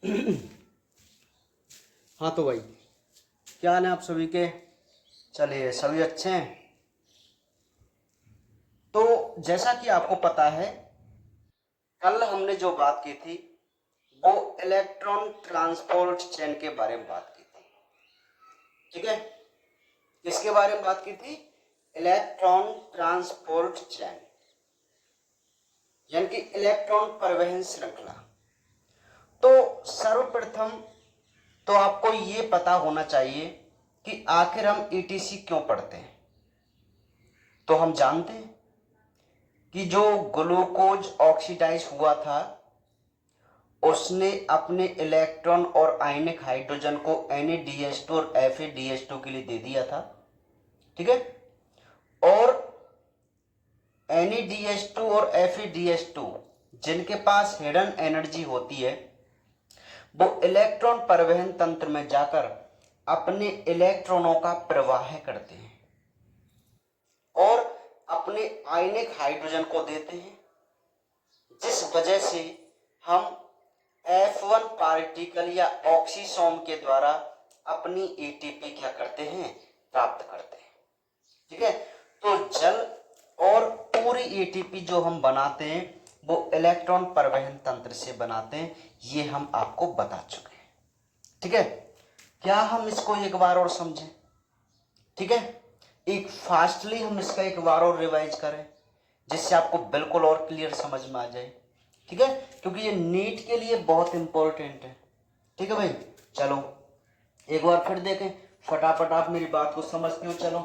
हाँ तो भाई, क्या हाल है आप सभी के? चलिए, सभी अच्छे हैं। तो जैसा कि आपको पता है, कल हमने जो बात की थी वो इलेक्ट्रॉन ट्रांसपोर्ट चेन के बारे में बात की थी। ठीक है, किसके बारे में बात की थी? इलेक्ट्रॉन ट्रांसपोर्ट चेन, यानी कि इलेक्ट्रॉन परिवहन श्रृंखला। तो सर्वप्रथम तो आपको ये पता होना चाहिए कि आखिर हम ईटीसी क्यों पढ़ते हैं। तो हम जानते हैं कि जो ग्लूकोज ऑक्सीडाइज हुआ था उसने अपने इलेक्ट्रॉन और आयनिक हाइड्रोजन को NaDH2 और FeDH2 के लिए दे दिया था। ठीक है, और NaDH2 और FeDH2 जिनके पास हिडन एनर्जी होती है वो इलेक्ट्रॉन परिवहन तंत्र में जाकर अपने इलेक्ट्रॉनों का प्रवाह करते हैं और अपने आयनिक हाइड्रोजन को देते हैं, जिस वजह से हम F1 पार्टिकल या ऑक्सीसोम के द्वारा अपनी एटीपी क्या करते हैं? प्राप्त करते हैं। ठीक है, तो जल और पूरी एटीपी जो हम बनाते हैं वो इलेक्ट्रॉन परिवहन तंत्र से बनाते हैं, ये हम आपको बता चुके हैं। ठीक है, क्या हम इसको एक बार और समझें? ठीक है, एक फास्टली हम इसका एक बार और रिवाइज करें जिससे आपको बिल्कुल और क्लियर समझ में आ जाए। ठीक है, क्योंकि ये नीट के लिए बहुत इंपॉर्टेंट है। ठीक है भाई, चलो एक बार फिर देखें, फटाफट आप मेरी बात को समझते हो। चलो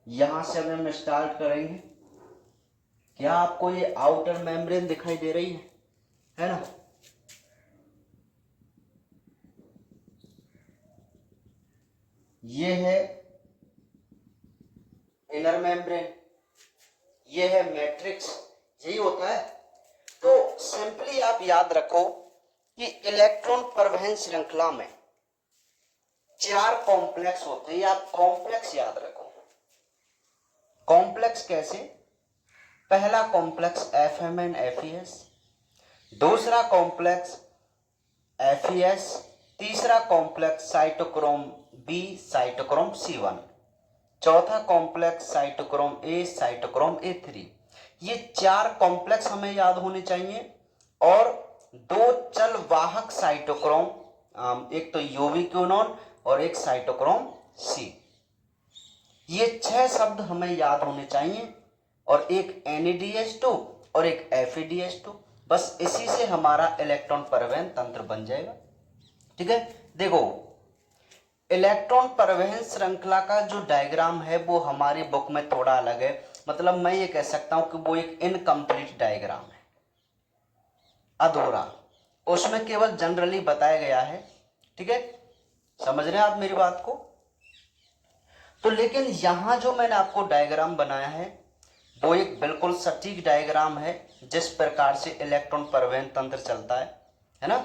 यहां से हम स्टार्ट करेंगे। क्या आपको ये आउटर मेम्ब्रेन दिखाई दे रही है ना? ये है इनर मेम्ब्रेन, ये है मैट्रिक्स, यही होता है। तो सिंपली आप याद रखो कि इलेक्ट्रॉन परिवहन श्रृंखला में 4 कॉम्प्लेक्स होते हैं। आप कॉम्प्लेक्स याद रखो। कॉम्प्लेक्स कैसे? पहला कॉम्प्लेक्स FMN FES, दूसरा कॉम्प्लेक्स FES, तीसरा complex cytochrome B cytochrome C1, चौथा complex cytochrome A cytochrome A3। ये 4 कॉम्प्लेक्स हमें याद होने चाहिए और 2 चल वाहक साइटोक्रोम, एक तो यूबिक्विनोन और एक साइटोक्रोम C। ये 6 शब्द हमें याद होने चाहिए और एक NaDH2 और एक FeDH2। बस इसी से हमारा इलेक्ट्रॉन परिवहन तंत्र बन जाएगा। ठीक है, देखो इलेक्ट्रॉन परिवहन श्रृंखला का जो डायग्राम है वो हमारी बुक में थोड़ा अलग है। मतलब मैं ये कह सकता हूं कि वो एक इनकम्प्लीट डायग्राम है, अधूरा। उसमें केवल जनरली बताया गया है। ठीक है, समझ रहे हैं आप मेरी बात को? तो लेकिन यहां जो मैंने आपको डायग्राम बनाया है वो एक बिल्कुल सटीक डायग्राम है, जिस प्रकार से इलेक्ट्रॉन परिवहन तंत्र चलता है ना?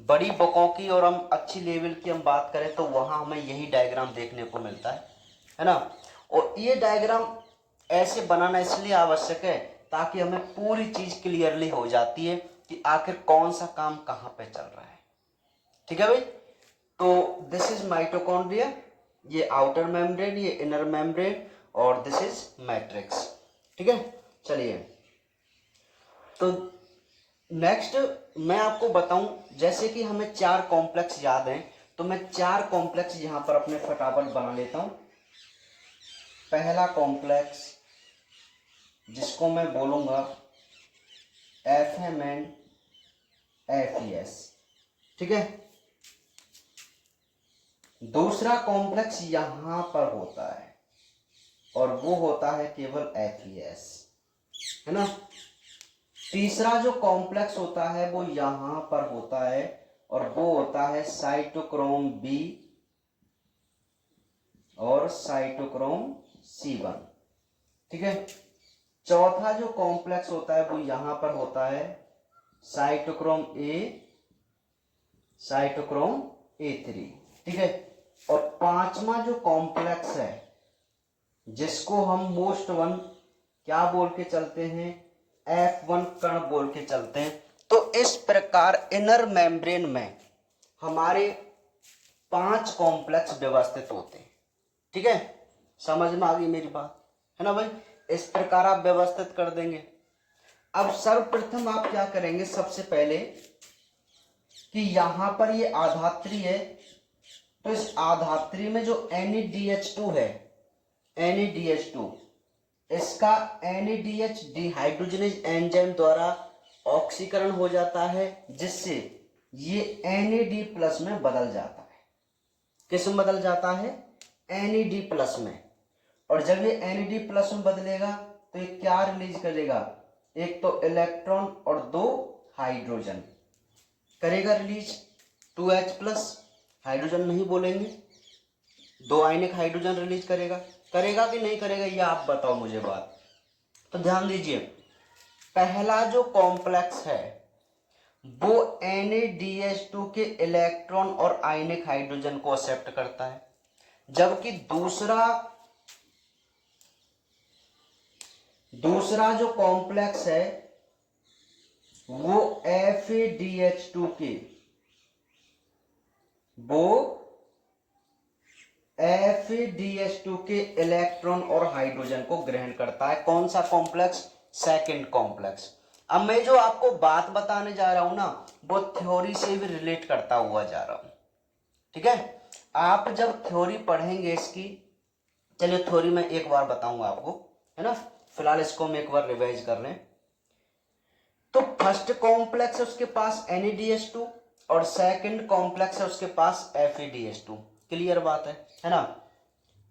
बड़ी बुकों की और हम अच्छी लेवल की हम बात करें तो वहां हमें यही डायग्राम देखने को मिलता है ना? और ये डायग्राम ऐसे बनाना इसलिए आवश्यक है ताकि हमें पूरी चीज क्लियरली हो जाती है कि आखिर कौन सा काम कहां पे चल रहा है। ठीक है भाई, तो दिस इज माइटोकॉन्ड्रिया, ये आउटर मेम्ब्रेन, ये इनर मेम्ब्रेन, और दिस इज मैट्रिक्स। ठीक है, चलिए तो नेक्स्ट मैं आपको बताऊं, जैसे कि हमें 4 कॉम्प्लेक्स याद हैं तो मैं 4 कॉम्प्लेक्स यहां पर अपने फटाफट बना लेता हूं। पहला कॉम्प्लेक्स जिसको मैं बोलूंगा FMN FES। ठीक है, दूसरा कॉम्प्लेक्स यहां पर होता है और वो होता है केवल FES, है ना? तीसरा जो कॉम्प्लेक्स होता है वो यहां पर होता है और वो होता है साइटोक्रोम B और साइटोक्रोम C1। ठीक है, चौथा जो कॉम्प्लेक्स होता है वो यहां पर होता है साइटोक्रोम A साइटोक्रोम A3। ठीक है, और पांचवा जो कॉम्प्लेक्स है जिसको हम मोस्ट वन क्या बोल के चलते हैं? F1 कण बोल के चलते हैं, तो इस प्रकार इनर मेम्ब्रेन में हमारे 5 कॉम्प्लेक्स व्यवस्थित होते हैं। ठीक है, समझ में आ गई मेरी बात, है ना भाई। इस प्रकार आप व्यवस्थित कर देंगे। अब सर्वप्रथम आप क्या करेंगे, सबसे पहले कि यहां पर ये आधात्री है, तो इस आधात्री में जो NaDH2 है, NaDH2, इसका NaDH डिहाइड्रोजनेज एंजाइम द्वारा ऑक्सीकरण हो जाता है, जिससे ये NAD+ में बदल जाता है। किस में बदल जाता है? NAD+ में। और जब ये NAD+ में बदलेगा तो ये क्या रिलीज करेगा? एक तो इलेक्ट्रॉन और 2 हाइड्रोजन करेगा रिलीज। 2H+, हाइड्रोजन नहीं बोलेंगे, 2 आयनिक हाइड्रोजन रिलीज करेगा। करेगा कि नहीं करेगा ये आप बताओ मुझे बात। तो ध्यान दीजिए, पहला जो कॉम्प्लेक्स है वो NaDH2 के इलेक्ट्रॉन और आयनिक हाइड्रोजन को एक्सेप्ट करता है, जबकि दूसरा जो कॉम्प्लेक्स है वो FADH2 के इलेक्ट्रॉन और हाइड्रोजन को ग्रहण करता है। कौन सा कॉम्प्लेक्स? Second complex. अब मैं जो आपको बात बताने जा रहा हूं ना, वो थ्योरी से भी रिलेट करता हुआ जा रहा हूं। ठीक है, आप जब थ्योरी पढ़ेंगे इसकी, चलिए थ्योरी में एक बार बताऊंगा आपको, है ना, फिलहाल इसको हम एक बार रिवाइज कर रहे हैं। तो फर्स्ट कॉम्प्लेक्स है उसके पास NaDH2 और सेकंड कॉम्प्लेक्स है उसके पास FADH2। क्लियर बात है ना।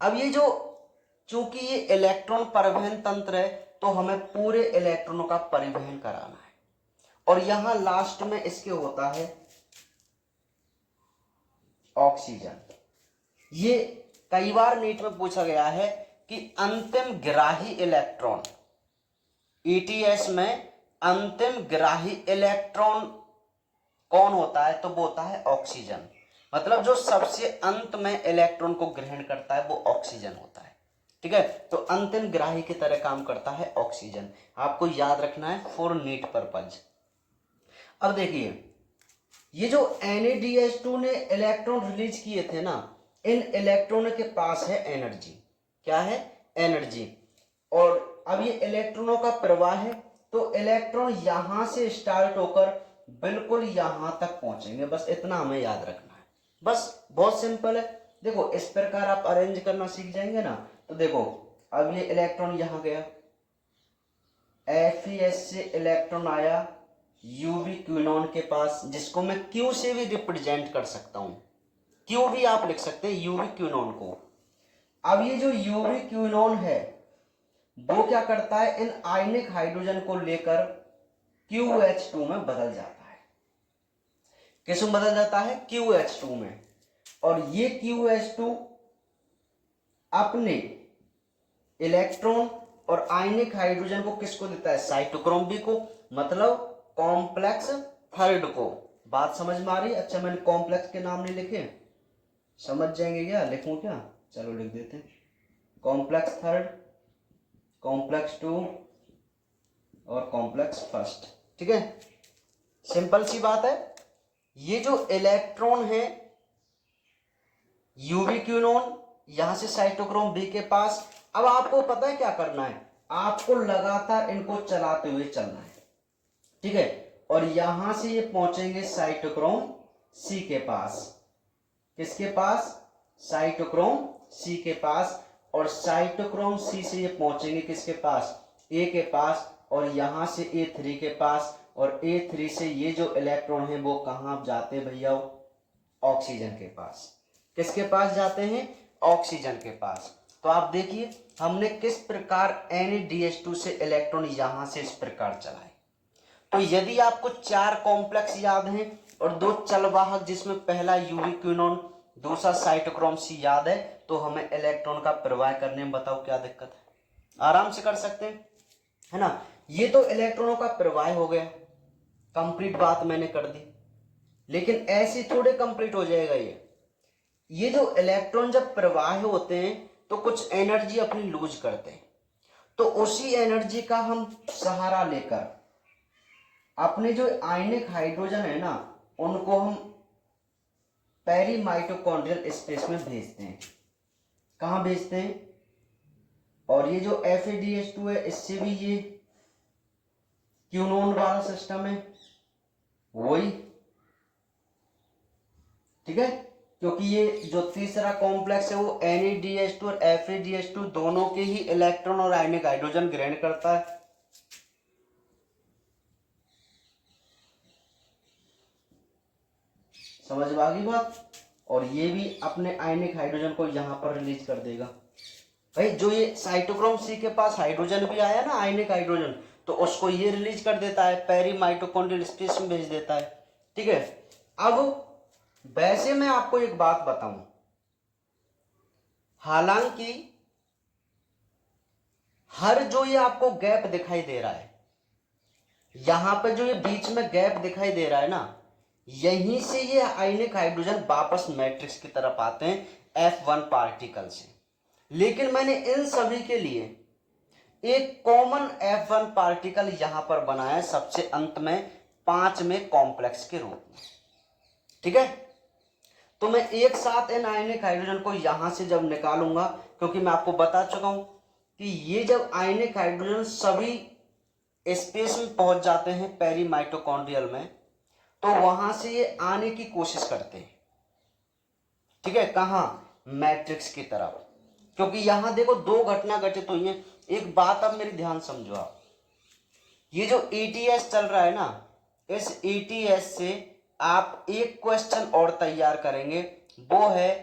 अब ये जो, चूंकि ये इलेक्ट्रॉन परिवहन तंत्र है, तो हमें पूरे इलेक्ट्रॉनों का परिवहन कराना है, और यहां लास्ट में इसके होता है ऑक्सीजन। ये कई बार नीट में पूछा गया है कि अंतिम ग्राही इलेक्ट्रॉन, ETS में अंतिम ग्राही इलेक्ट्रॉन कौन होता है? तो वो होता है ऑक्सीजन। मतलब जो सबसे अंत में इलेक्ट्रॉन को ग्रहण करता है वो ऑक्सीजन होता है। ठीक है, तो अंतिम ग्राही की तरह काम करता है ऑक्सीजन। आपको याद रखना है फॉर नीट पर्पज। अब देखिए, ये जो NaDH2 ने इलेक्ट्रॉन रिलीज किए थे ना, इन इलेक्ट्रॉनों के पास है एनर्जी। क्या है? एनर्जी। और अब ये इलेक्ट्रॉनों का प्रवाह है, तो इलेक्ट्रॉन यहां से स्टार्ट होकर बिल्कुल यहां तक पहुंचेंगे। बस इतना हमें याद रखना है, बस बहुत सिंपल है। देखो इस प्रकार आप अरेंज करना सीख जाएंगे ना, तो देखो अब ये इलेक्ट्रॉन यहां गया, FeS से इलेक्ट्रॉन आया यूवी क्विनोन के पास, जिसको मैं Q से भी रिप्रेजेंट कर सकता हूं। Q भी आप लिख सकते हैं यूवी क्विनोन को। अब ये जो यूवी क्विनोन है वो क्या करता है? इन आयनिक हाइड्रोजन को लेकर QH2 में बदल जाता है। किस में बदल जाता है? QH2 में। और ये QH2 अपने इलेक्ट्रॉन और आयनिक हाइड्रोजन को किसको देता है? साइटोक्रोम बी को, मतलब कॉम्प्लेक्स थर्ड को। बात समझ में आ रही है? अच्छा, मैंने कॉम्प्लेक्स के नाम नहीं लिखे, समझ जाएंगे क्या? लिखूं क्या? चलो लिख देते हैं, कॉम्प्लेक्स थर्ड, कॉम्प्लेक्स 2 और कॉम्प्लेक्स फर्स्ट। ठीक है, सिंपल सी बात है। ये जो इलेक्ट्रॉन है यूवी क्विनोन, यहां से साइटोक्रोम बी के पास। अब आपको पता है क्या करना है? आपको लगातार इनको चलाते हुए चलना है। ठीक है, और यहां से ये पहुंचेंगे साइटोक्रोम सी के पास। किसके पास? साइटोक्रोम सी के पास। और साइटोक्रोम सी से ये पहुंचेंगे किसके पास? ए के पास। और यहां से A3 के पास। और A3 से ये जो इलेक्ट्रॉन है वो कहां जाते हैं भैया? ऑक्सीजन के पास। किसके पास जाते हैं? ऑक्सीजन के पास। तो आप देखिए हमने किस प्रकार NaDH2 से इलेक्ट्रॉन यहां से इस प्रकार चलाए। तो यदि आपको 4 कॉम्प्लेक्स याद हैं और 2 चलवाहक जिसमें पहला यूवी क्विनोन दूसरा साइटोक्रोम सी याद है, तो हमें इलेक्ट्रॉन का प्रवाह करने में बताओ क्या दिक्कत है? आराम से कर सकते हैं, है ना। ये तो इलेक्ट्रॉनों का प्रवाह हो गया, कंप्लीट बात मैंने कर दी। लेकिन ऐसे थोड़े कंप्लीट हो जाएगा ये जो इलेक्ट्रॉन जब प्रवाह होते हैं तो कुछ एनर्जी अपनी लूज करते हैं, तो उसी एनर्जी का हम सहारा लेकर अपने जो आयनिक हाइड्रोजन है ना, उनको हम पेरी माइटोकॉन्ड्रियल स्पेस में भेजते हैं। कहाँ भेजते हैं? और ये जो FADH2 है, इससे भी ये क्यूनोन वाला सिस्टम है वही, ठीक है, क्योंकि ये जो तीसरा कॉम्प्लेक्स है वो NADH2 और FADH2 दोनों के ही इलेक्ट्रॉन और आयनिक हाइड्रोजन ग्रहण करता है। समझ में आ गई बात? और ये भी अपने आयनिक हाइड्रोजन को यहां पर रिलीज कर देगा। भाई जो ये साइटोक्रोम C के पास हाइड्रोजन भी आया ना, आयनिक हाइड्रोजन, तो उसको ये रिलीज कर देता है, पेरी माइटोकॉन्ड्रियल स्पेस में भेज देता है, ठीक है। अब वैसे मैं आपको एक बात बताऊं, हालांकि हर जो ये आपको गैप दिखाई दे रहा है, यहां पर जो ये बीच में गैप दिखाई दे रहा है ना, यहीं से ये आयनिक हाइड्रोजन वापस मैट्रिक्स की तरफ आते हैं F1 पार्टिकल से। लेकिन मैंने इन सभी के लिए एक कॉमन F1 पार्टिकल यहां पर बनाया है सबसे अंत में 5वें कॉम्प्लेक्स के रूप में, ठीक है। तो मैं एक साथ इन आयनिक हाइड्रोजन को यहां से जब निकालूंगा, क्योंकि मैं आपको बता चुका हूं कि ये जब आयनिक हाइड्रोजन सभी स्पेस में पहुंच जाते हैं पेरी माइटोकॉन्ड्रियल में, तो वहां से ये आने की कोशिश करते हैं, ठीक है। कहां? मैट्रिक्स की तरफ। क्योंकि यहां देखो दो घटना घटित हुई है। एक बात अब मेरी ध्यान समझो आप, ये जो ETS चल रहा है ना, इस ETS से आप एक क्वेश्चन और तैयार करेंगे, वो है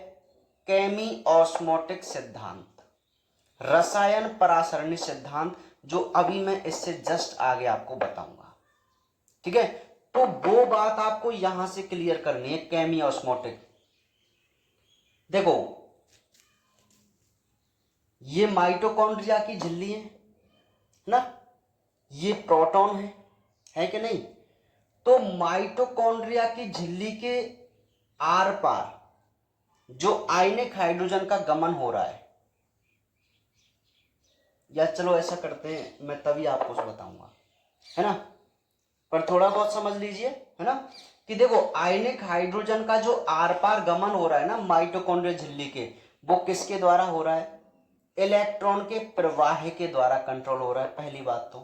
केमी ऑस्मोटिक सिद्धांत, रसायन परासरणी सिद्धांत, जो अभी मैं इससे जस्ट आगे आपको बताऊंगा, ठीक है। तो वो बात आपको यहां से क्लियर करनी है, केमी ऑस्मोटिक। देखो ये माइटोकॉन्ड्रिया की झिल्ली है ना, ये प्रोटॉन है कि नहीं? तो माइटोकॉन्ड्रिया की झिल्ली के आर पार जो आयनिक हाइड्रोजन का गमन हो रहा है, या चलो ऐसा करते हैं, मैं तभी आपको बताऊंगा, है ना, पर थोड़ा बहुत समझ लीजिए, है ना, कि देखो आयनिक हाइड्रोजन का जो आर पार गमन हो रहा है ना माइटोकॉन्ड्रिया झिल्ली के, वो किसके द्वारा हो रहा है? इलेक्ट्रॉन के प्रवाह के द्वारा कंट्रोल हो रहा है, पहली बात तो,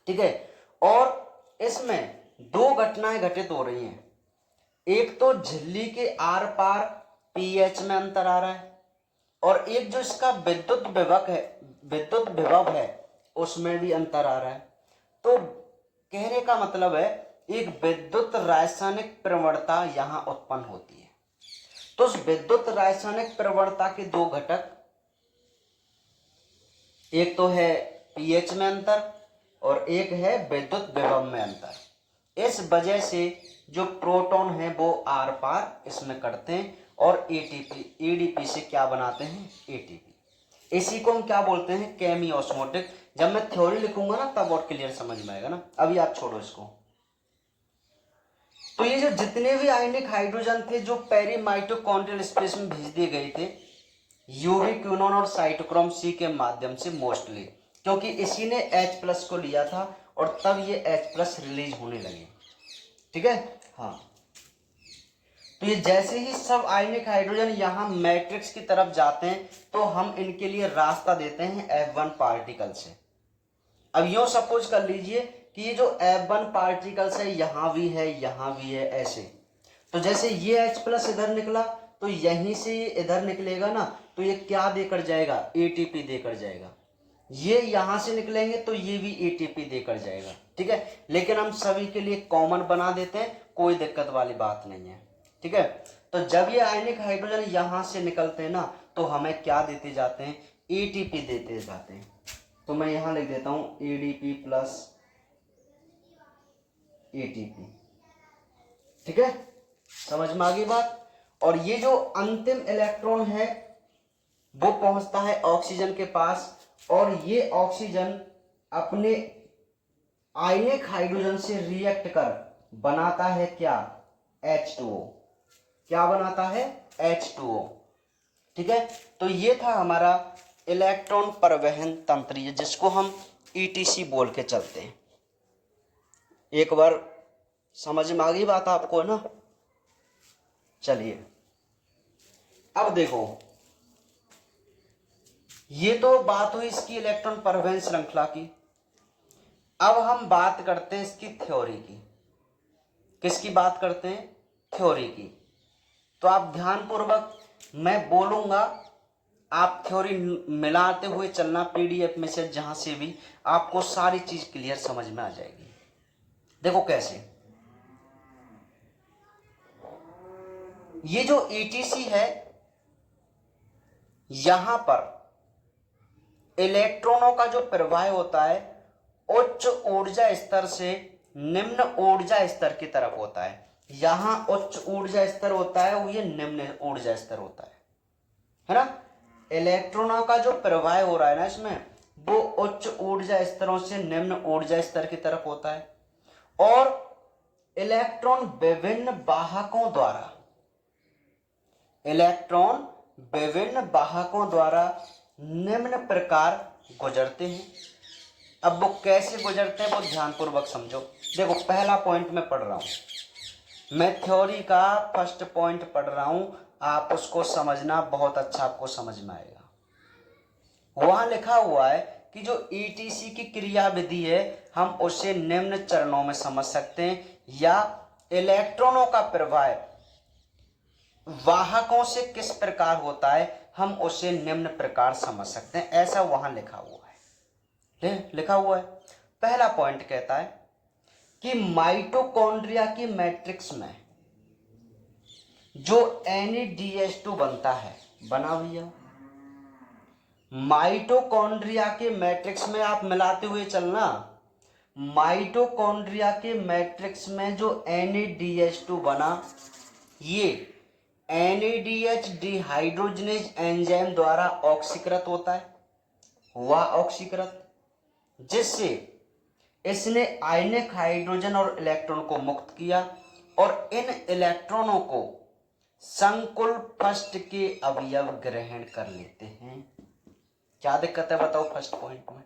ठीक है। और इसमें दो घटनाएं घटित हो रही हैं। एक तो झिल्ली के आर पार pH में अंतर आ रहा है, और एक जो इसका विद्युत विभव है उसमें भी अंतर आ रहा है। तो कहने का मतलब है एक विद्युत रासायनिक प्रवणता यहां उत्पन्न होती है। तो उस विद्युत रासायनिक प्रवणता के दो घटक, एक तो है pH में अंतर और एक है विद्युत विभव में अंतर। इस वजह से जो प्रोटॉन है वो आर पार इसमें करते हैं और ADP से क्या बनाते हैं? ATP। इसी को हम क्या बोलते हैं? केमी ऑस्मोटिक। जब मैं थ्योरी लिखूंगा ना तब और क्लियर समझ में आएगा ना, अभी आप छोड़ो इसको। तो ये जो जितने भी आयनिक हाइड्रोजन थे जो पेरी माइटोकॉन्ड्रियल स्पेस में भेज दिए गए थे यूवी क्यूनोन और साइटोक्रोम C के माध्यम से मोस्टली, क्योंकि इसी ने H+ को लिया था और तब ये H+ रिलीज होने लगे, ठीक है। हाँ, तो ये जैसे ही सब आयनिक हाइड्रोजन यहाँ मैट्रिक्स की तरफ जाते हैं तो हम इनके लिए रास्ता देते हैं F1 पार्टिकल से। अब यूं सपोज कर लीजिए कि ये जो F1 पार्टिकल्स है यहाँ भी है, यहाँ भी है, ऐसे। तो जैसे ये H+ इधर निकला तो यहीं से ये इधर निकलेगा ना, तो ये क्या देकर जाएगा? ATP देकर जाएगा। ये यहां से निकलेंगे तो ये भी ATP देकर जाएगा, ठीक है। लेकिन हम सभी के लिए कॉमन बना देते हैं, कोई दिक्कत वाली बात नहीं है, ठीक है। तो जब ये आयनिक हाइड्रोजन यहां से निकलते हैं ना तो हमें क्या देते जाते हैं? ATP देते जाते हैं। तो मैं यहां लिख देता हूं ADP प्लस ATP, ठीक है। समझ में आ गई बात? और ये जो अंतिम इलेक्ट्रॉन है वो पहुंचता है ऑक्सीजन के पास, और ये ऑक्सीजन अपने आयनिक हाइड्रोजन से रिएक्ट कर बनाता है क्या? H2O। क्या बनाता है? H2O, ठीक है। तो ये था हमारा इलेक्ट्रॉन परिवहन तंत्र, जिसको हम ETC बोल के चलते हैं। एक बार समझ में आ गई बात आपको, है ना। चलिए अब देखो, ये तो बात हुई इसकी इलेक्ट्रॉन परिवहन श्रृंखला की। अब हम बात करते हैं इसकी थ्योरी की। किसकी बात करते हैं? थ्योरी की। तो आप ध्यानपूर्वक मैं बोलूंगा, आप थ्योरी मिलाते हुए चलना, पीडीएफ में से जहां से भी, आपको सारी चीज क्लियर समझ में आ जाएगी। देखो कैसे, ये जो ईटीसी है, यहां पर इलेक्ट्रॉनों का जो प्रवाह होता है उच्च ऊर्जा स्तर से निम्न ऊर्जा स्तर की तरफ होता है। यहां उच्च ऊर्जा स्तर होता है, वो ये निम्न ऊर्जा स्तर होता है ना। इलेक्ट्रॉनों का जो प्रवाह हो रहा है ना इसमें, वो उच्च ऊर्जा स्तरों से निम्न ऊर्जा स्तर की तरफ होता है। और इलेक्ट्रॉन विभिन्न वाहकों द्वारा निम्न प्रकार गुजरते हैं। अब वो कैसे गुजरते हैं वो ध्यानपूर्वक समझो। देखो पहला पॉइंट मैं पढ़ रहा हूं, मैं थ्योरी का फर्स्ट पॉइंट पढ़ रहा हूं, आप उसको समझना, बहुत अच्छा आपको समझ में आएगा। वहां लिखा हुआ है कि जो ईटीसी की क्रियाविधि है, हम उसे निम्न चरणों में समझ सकते हैं, या इलेक्ट्रॉनों का प्रवाह वाहकों से किस प्रकार होता है, हम उसे निम्न प्रकार समझ सकते हैं। ऐसा वहां लिखा हुआ है, लिखा हुआ है। पहला पॉइंट कहता है कि माइटोकॉन्ड्रिया की मैट्रिक्स में जो NADH2 बनता है, बना भैया, माइटोकॉन्ड्रिया के मैट्रिक्स में आप मिलाते हुए चलना। माइटोकॉन्ड्रिया के मैट्रिक्स में जो NADH2 बना, ये NADH डिहाइड्रोजनेज एंजाइम द्वारा ऑक्सीकृत होता है, हुआ ऑक्सीकृत, जिससे इसने आयनिक हाइड्रोजन और इलेक्ट्रॉन को मुक्त किया और इन इलेक्ट्रॉनों को संकुल फर्स्ट के अवयव ग्रहण कर लेते हैं। क्या दिक्कत है बताओ फर्स्ट पॉइंट में?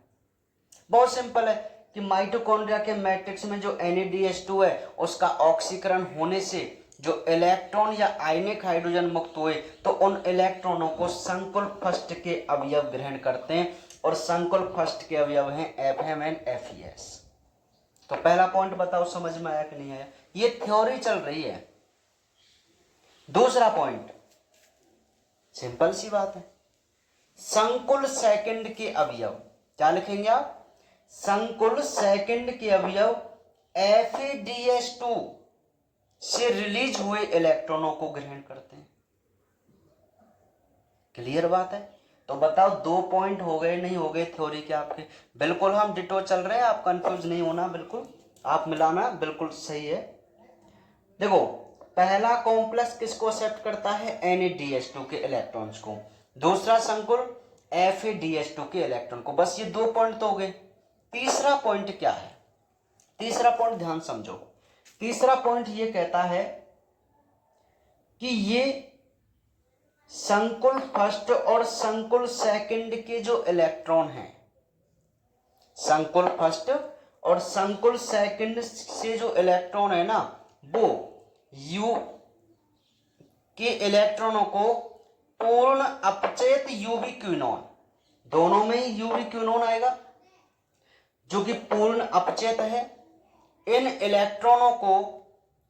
बहुत सिंपल है कि माइटोकॉन्ड्रिया के मैट्रिक्स में जो NADH2 है, उसका ऑक्सीकरण होने से जो इलेक्ट्रॉन या आयनिक हाइड्रोजन मुक्त हुए, तो उन इलेक्ट्रॉनों को संकुल फर्स्ट के अवयव ग्रहण करते हैं, और संकुल फर्स्ट के अवयव हैं FM एंड FES। तो पहला पॉइंट बताओ समझ में आया कि नहीं आया? ये थ्योरी चल रही है। दूसरा पॉइंट सिंपल सी बात है, संकुल सेकंड के अवयव, क्या लिखेंगे आप? संकुल सेकंड के अवयव FADH2 से रिलीज हुए इलेक्ट्रॉनों को ग्रहण करते हैं। क्लियर बात है? तो बताओ 2 पॉइंट हो गए नहीं हो गए थ्योरी के आपके? बिल्कुल हम डिटो चल रहे हैं, आप कंफ्यूज नहीं होना, बिल्कुल आप मिलाना, बिल्कुल सही है। देखो पहला कॉम्प्लेक्स किसको एक्सेप्ट करता है? NADH2 के इलेक्ट्रॉन्स को। दूसरा संकुल FADH2 के इलेक्ट्रॉन को। बस ये 2 पॉइंट तो हो गए। तीसरा पॉइंट क्या है? तीसरा पॉइंट ध्यान समझो। तीसरा पॉइंट ये कहता है कि ये संकुल फर्स्ट और संकुल सेकंड के जो इलेक्ट्रॉन हैं, संकुल फर्स्ट और संकुल सेकंड से जो इलेक्ट्रॉन है ना, वो U के इलेक्ट्रॉनों को पूर्ण अपचेत UV क्विनोन, दोनों में ही UV क्विनोन आएगा जो कि पूर्ण अपचेत है, इन इलेक्ट्रॉनों को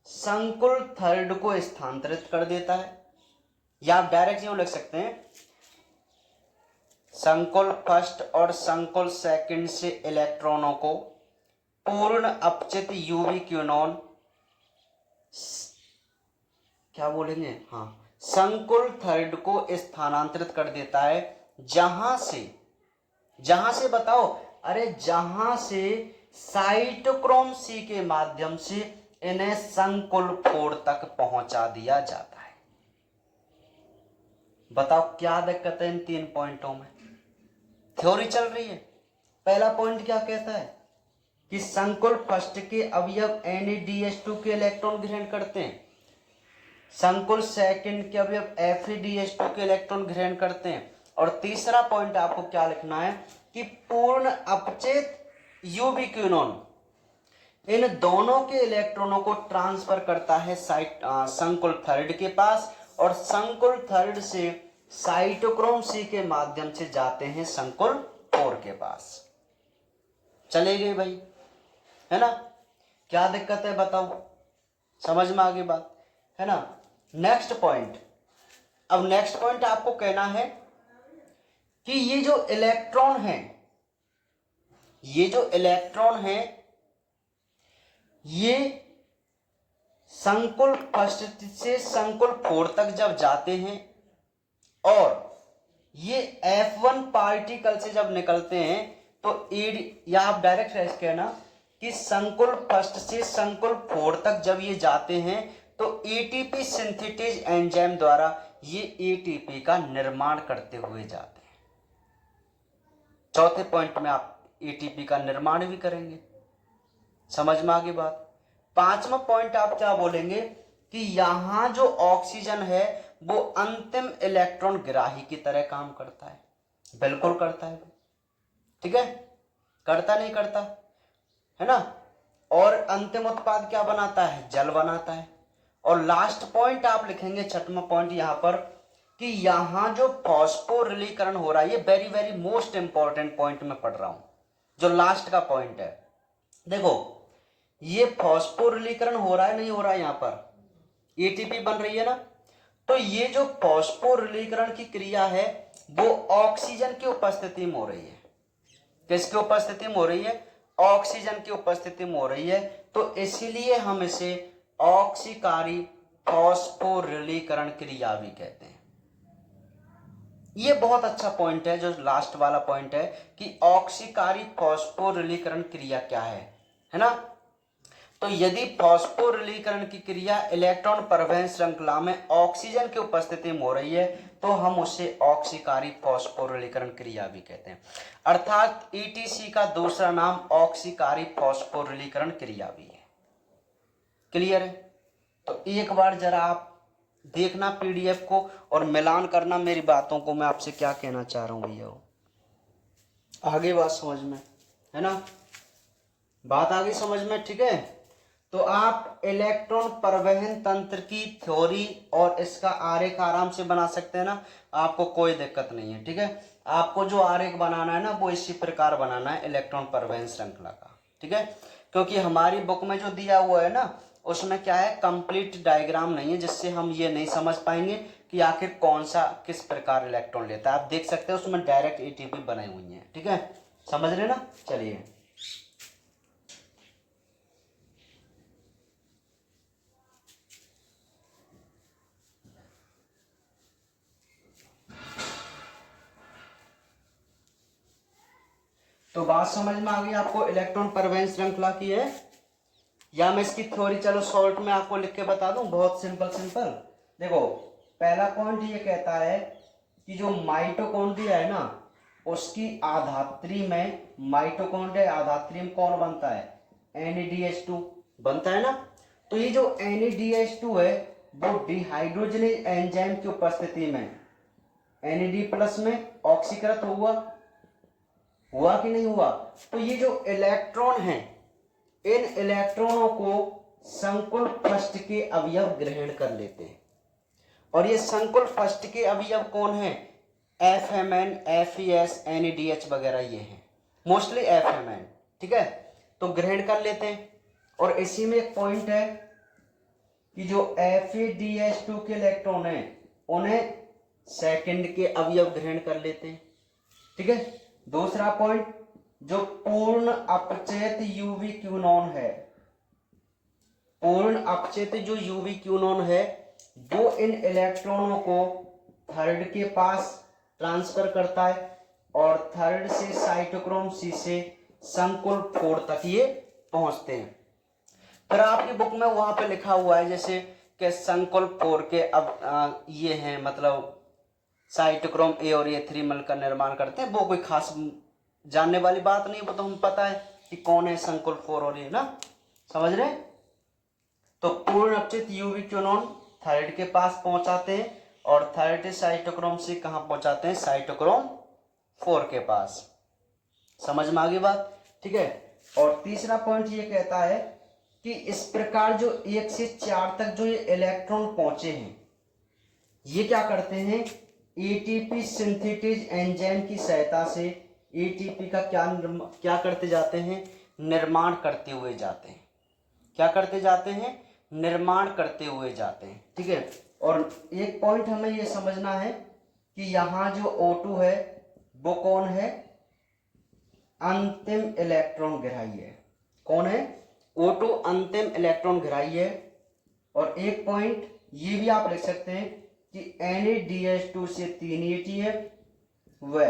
संकुल थर्ड को स्थानांतरित कर देता है। या आप डायरेक्ट यूं लिख सकते हैं, संकुल फर्स्ट और संकुल सेकंड से इलेक्ट्रॉनों को पूर्ण अपचित UV क्विनोन, क्या बोलेंगे, हाँ, संकुल थर्ड को स्थानांतरित कर देता है। जहां से बताओ, अरे जहां से साइटोक्रोम C के माध्यम से इन्हें संकुल 4 तक पहुंचा दिया जाता है। बताओ क्या दिक्कत है इन 3 पॉइंटों में? थ्योरी चल रही है। पहला पॉइंट क्या कहता है कि संकुल फर्स्ट के अवयव NADH2 के इलेक्ट्रॉन ग्रहण करते हैं, संकुल सेकंड के अवयव FADH2 के इलेक्ट्रॉन ग्रहण करते हैं, और तीसरा पॉइंट आपको क्या लिखना है कि पूर्ण अपचेत UV क्विनोन इन दोनों के इलेक्ट्रॉनों को ट्रांसफर करता है संकुल थर्ड के पास, और संकुल थर्ड से साइटोक्रोम सी के माध्यम से जाते हैं संकुल 4 के पास। चले गए भाई, है ना? क्या दिक्कत है बताओ? समझ में आ गई बात, है ना? नेक्स्ट पॉइंट, अब नेक्स्ट पॉइंट आपको कहना है कि ये जो इलेक्ट्रॉन है, ये जो इलेक्ट्रॉन है, ये संकुल फर्स्ट से संकुल 4 तक जब जाते हैं और ये F1 पार्टिकल से जब निकलते हैं तो या आप डायरेक्ट ऐसे कहना कि संकुल फर्स्ट से संकुल 4 तक जब ये जाते हैं तो एटीपी सिंथेटेज एंजाइम द्वारा ये एटीपी का निर्माण करते हुए जाते हैं। चौथे पॉइंट में आप एटीपी का निर्माण भी करेंगे। समझ में आ गई बात? पांचवा पॉइंट आप क्या बोलेंगे कि यहां जो ऑक्सीजन है वो अंतिम इलेक्ट्रॉन ग्राही की तरह काम करता है। बिल्कुल करता है, ठीक है? करता नहीं करता, है ना? और अंतिम उत्पाद क्या बनाता है? जल बनाता है। और लास्ट पॉइंट आप लिखेंगे, छठवां पॉइंट यहां पर, कि यहां जो फॉस्फोरिलीकरण हो रहा है, ये very very most important point में पढ़ रहा हूं, जो लास्ट का पॉइंट है। देखो, ये फॉस्फोरिलीकरण हो रहा है नहीं हो रहा है, यहां पर एटीपी बन रही है ना, तो ये जो फॉस्फोरिलीकरण की क्रिया है वो ऑक्सीजन की उपस्थिति में हो रही है। किसकी उपस्थिति में हो रही है? ऑक्सीजन की उपस्थिति में हो रही है। तो इसीलिए हम इसे ऑक्सीकारी फॉस्फोरिलीकरण क्रिया भी कहते हैं। ये बहुत अच्छा पॉइंट है, जो लास्ट वाला पॉइंट है कि ऑक्सीकारी फॉस्फोरिलीकरण क्रिया क्या है ना? तो यदि फॉस्फोरिलीकरण की क्रिया इलेक्ट्रॉन परिवहन श्रृंखला में ऑक्सीजन की उपस्थिति में हो रही है तो हम उसे ऑक्सीकारी फॉस्फोरिलीकरण क्रिया भी कहते हैं। अर्थात ईटीसी का दूसरा नाम ऑक्सीकारी फॉस्फोरिलीकरण क्रिया भी है। क्लियर है? तो एक बार जरा आप देखना पीडीएफ को और मिलान करना मेरी बातों को, मैं आपसे क्या कहना चाह रहा हूं भैया। आगे बात समझ में, है ना? बात आगे समझ में, ठीक है? तो आप इलेक्ट्रॉन परिवहन तंत्र की थ्योरी और इसका आरेख आराम से बना सकते हैं ना, आपको कोई दिक्कत नहीं है, ठीक है? आपको जो आरेख बनाना है ना वो इसी प्रकार बनाना है इलेक्ट्रॉन परिवहन श्रृंखला का, ठीक है? क्योंकि हमारी बुक में जो दिया हुआ है ना उसमें क्या है, कंप्लीट डायग्राम नहीं है, जिससे हम ये नहीं समझ पाएंगे कि आखिर कौन सा किस प्रकार इलेक्ट्रॉन लेता है। आप देख सकते हैं उसमें डायरेक्ट एटीपी बनाई हुई है, ठीक है? समझ रहे ना? चलिए, तो बात समझ में आ गई आपको इलेक्ट्रॉन परिवहन श्रृंखला की है, या मैं इसकी थ्योरी चलो शॉर्ट में आपको लिख के बता दूं, बहुत सिंपल सिंपल। देखो, पहला पॉइंट ये कहता है कि जो माइटोकॉन्ड्रिया है ना उसकी आधात्री में, माइटोकॉन्ड्रिया आधात्री में कौन बनता है? NADH2 बनता है ना। तो ये जो NADH2 है वो डिहाइड्रोजनेज एंजाइम की उपस्थिति में NAD+ में ऑक्सीकृत हुआ कि नहीं हुआ? तो ये जो इलेक्ट्रॉन है इन इलेक्ट्रॉनों को संकुल फर्स्ट के अवयव ग्रहण कर लेते हैं, और ये संकुल फर्स्ट के अवयव कौन है? FMN, FES, NADH वगैरह ये हैं, मोस्टली FMN, ठीक है? तो ग्रहण कर लेते हैं। और इसी में एक पॉइंट है कि जो FADH2 के इलेक्ट्रॉन है उन्हें सेकंड के अवयव ग्रहण कर लेते हैं, ठीक है? दूसरा पॉइंट, जो पूर्ण अपचयित यूवी क्यूनॉन है, पूर्ण अपचयित जो यूवी क्यूनॉन है वो इन इलेक्ट्रॉनों को थर्ड के पास ट्रांसफर करता है और थर्ड से साइटोक्रोम सी से संकुल 4 तक ये पहुंचते हैं। फिर आपकी बुक में वहां पे लिखा हुआ है जैसे कि संकुल 4 के अब ये हैं, मतलब साइटोक्रोम A और A3 मिलकर निर्माण करते हैं। वो कोई खास जानने वाली बात नहीं, वो तो हम पता है कि कौन है संकुल 4 और ये ना, समझ रहे? तो पूर्ण अपचित यूवी क्यूनॉन थर्ड के पास पहुंचाते हैं और थर्ड साइटोक्रोम से कहां पहुंचाते हैं? साइटोक्रोम 4 के पास। समझ में आ गई बात, ठीक है? और तीसरा पॉइंट ये कहता है कि इस प्रकार जो 1 से 4 तक जो ये इलेक्ट्रॉन पहुंचे हैं, ये क्या करते हैं, एटीपी सिंथेटेज एंजाइम की सहायता से एटीपी का क्या करते जाते हैं, निर्माण करते हुए जाते हैं। क्या करते जाते हैं, निर्माण करते हुए जाते हैं। ठीक है, और एक पॉइंट हमें ये समझना है कि यहाँ जो O2 है वो कौन है, अंतिम इलेक्ट्रॉन ग्राही है। कौन है, O2 अंतिम इलेक्ट्रॉन ग्राही है। और एक पॉइंट ये भी आप लिख सकते हैं कि NaDH2 से 3 ATF व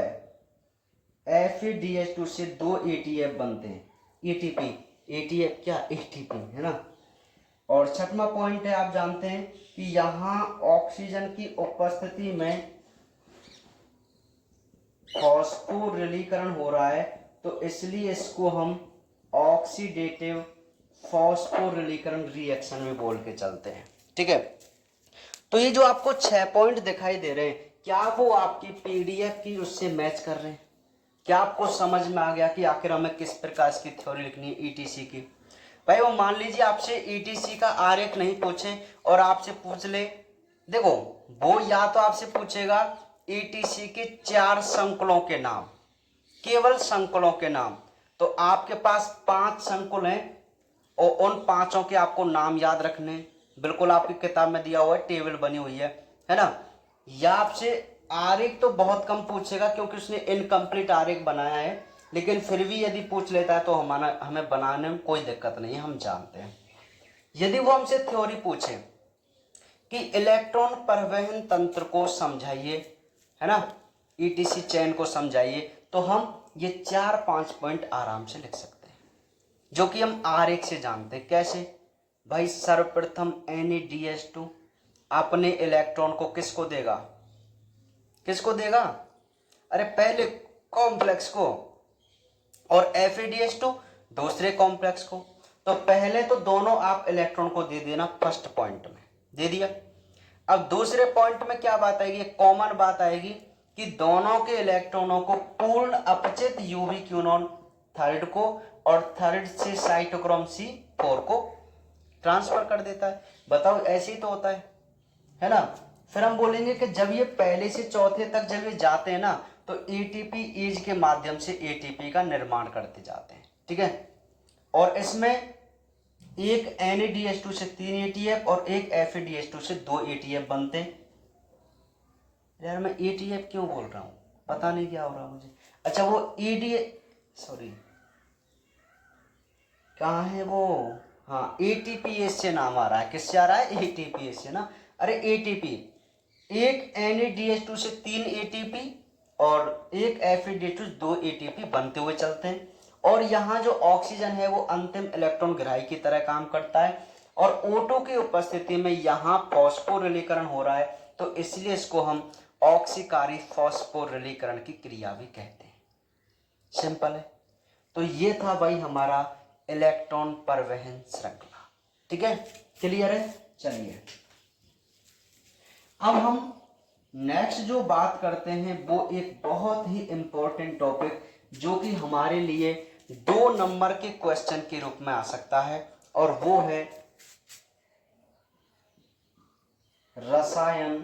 FeDH2 से 2 ATF बनते हैं। ATP, ATF क्या, ATP है ना। और छठवां पॉइंट है, आप जानते हैं कि यहाँ ऑक्सीजन की उपस्थिति में फॉस्फोरिलीकरण हो रहा है, तो इसलिए इसको हम ऑक्सीडेटिव फॉस्फोरिलीकरण रिएक्शन में बोल के चलते हैं। ठीक है, तो ये जो आपको 6 पॉइंट दिखाई दे रहे हैं, क्या वो आपकी पीडीएफ की उससे मैच कर रहे हैं? क्या आपको समझ में आ गया कि आखिर हमें किस प्रकार की थ्योरी लिखनी है ईटीसी की? भाई वो मान लीजिए आपसे ईटीसी का आरेख नहीं पूछे और आपसे पूछ ले, देखो वो या तो आपसे पूछेगा ईटीसी के 4 संकुलों के नाम, केवल संकुलों के नाम, तो आपके पास 5 संकुल हैं और उन 5 के आपको नाम याद रखने, बिल्कुल आपकी किताब में दिया हुआ है, टेबल बनी हुई है ना। या आपसे आरेख तो बहुत कम पूछेगा क्योंकि उसने इनकम्प्लीट आरेख बनाया है, लेकिन फिर भी यदि पूछ लेता है तो हमें बनाने में कोई दिक्कत नहीं है, हम जानते हैं। यदि वो हमसे थ्योरी पूछे कि इलेक्ट्रॉन परिवहन तंत्र को समझाइए, है ना, ईटीसी चेन को समझाइए, तो हम ये 4-5 पॉइंट आराम से लिख सकते हैं, जो कि हम आरेख से जानते हैं। कैसे भाई, सर्वप्रथम NaDH2 अपने इलेक्ट्रॉन को किसको देगा, किसको देगा, अरे पहले कॉम्प्लेक्स को, और FeDH2 दूसरे कॉम्प्लेक्स को। तो पहले तो दोनों आप इलेक्ट्रॉन को दे देना, फर्स्ट पॉइंट में दे दिया। अब दूसरे पॉइंट में क्या बात आएगी, कॉमन बात आएगी कि दोनों के इलेक्ट्रॉनों को पूर्ण अपचित यूवी क्यूनॉन थर्ड को और थर्ड से साइटोक्रोम C4 को ट्रांसफर कर देता है। बताओ, ऐसे ही तो होता है ना। फिर हम बोलेंगे कि जब ये पहले से चौथे तक जब ये जाते हैं ना, तो एटीपी एज के माध्यम से एटीपी का निर्माण करते जाते हैं। ठीक है, और इसमें एक NaDH2 से 3 ATF और एक FeDH2 से 2 ATF बनते हैं। यार मैं ATF क्यों बोल रहा हूँ, पता नहीं क्या हो रहा मुझे। अच्छा, वो सॉरी कहाँ है वो, हाँ ATPase से नाम आ रहा है, किससे आ रहा है, ATPase से ना। अरे ATP, एक NaDH2 से 3 ATP और एक FeDH2 से 2 ATP बनते हुए चलते हैं। और यहाँ जो ऑक्सीजन है वो अंतिम इलेक्ट्रॉन ग्राही की तरह काम करता है, और O2 की उपस्थिति में यहाँ फॉस्फोरिलीकरण हो रहा है, तो इसलिए इसको हम ऑक्सीकारी फॉस्फोरिलीकरण की क्रिया भी कहते हैं। सिंपल है। तो ये था भाई हमारा इलेक्ट्रॉन परिवहन श्रृंखला। ठीक है, क्लियर है। चलिए अब हम नेक्स्ट जो बात करते हैं वो एक बहुत ही इंपॉर्टेंट टॉपिक, जो कि हमारे लिए 2 नंबर के क्वेश्चन के रूप में आ सकता है, और वो है रसायन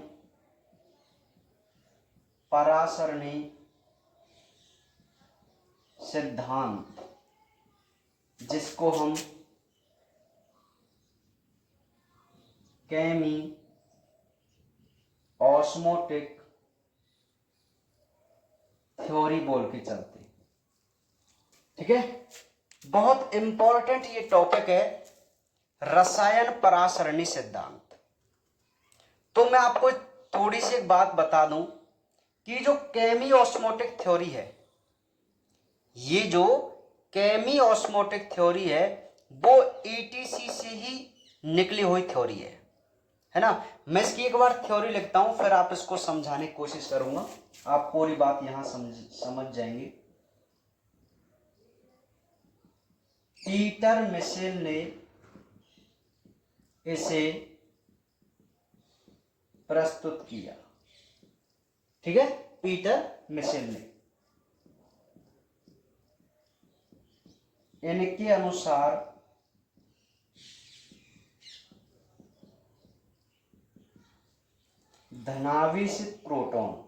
परासरणी सिद्धांत, जिसको हम केमी ऑस्मोटिक थ्योरी बोल के चलते। ठीक है, बहुत इंपॉर्टेंट ये टॉपिक है, रसायन परासरणी सिद्धांत। तो मैं आपको थोड़ी सी एक बात बता दूं कि जो केमी ऑस्मोटिक थ्योरी है, ये जो केमी ऑस्मोटिक थ्योरी है वो ईटीसी से ही निकली हुई थ्योरी है ना। मैं इसकी एक बार थ्योरी लिखता हूं, फिर आप इसको समझाने की कोशिश करूंगा, आप पूरी बात यहां समझ जाएंगे। पीटर मिशेल ने इसे प्रस्तुत किया। ठीक है, पीटर मिशेल ने। इनके अनुसार धनावेशित प्रोटॉन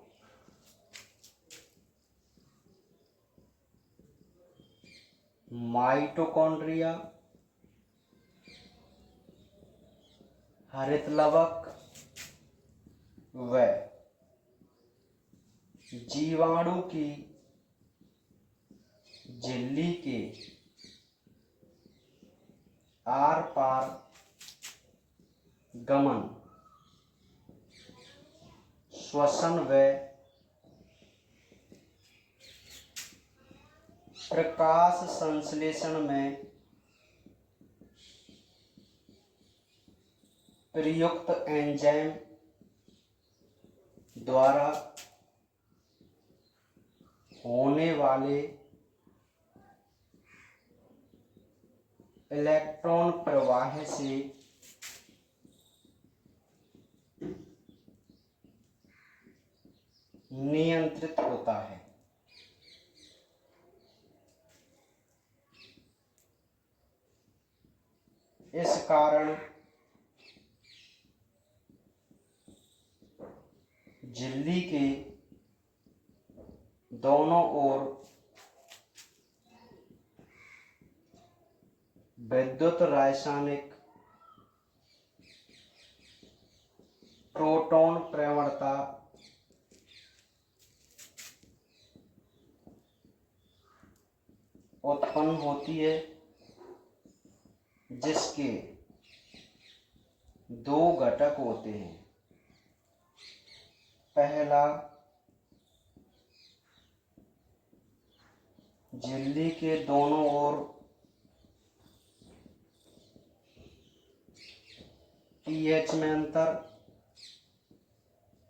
माइटोकॉन्ड्रिया, हरित लवक व जीवाणु की झिल्ली के आर पार गमन, श्वसन व प्रकाश संश्लेषण में प्रयुक्त एंजाइम द्वारा होने वाले इलेक्ट्रॉन प्रवाह से नियंत्रित होता है। इस कारण झिल्ली के दोनों ओर विद्युत रासायनिक प्रोटॉन प्रवणता उत्पन्न होती है, जिसके दो घटक होते हैं। पहला, झिल्ली के दोनों ओर पीएच में अंतर।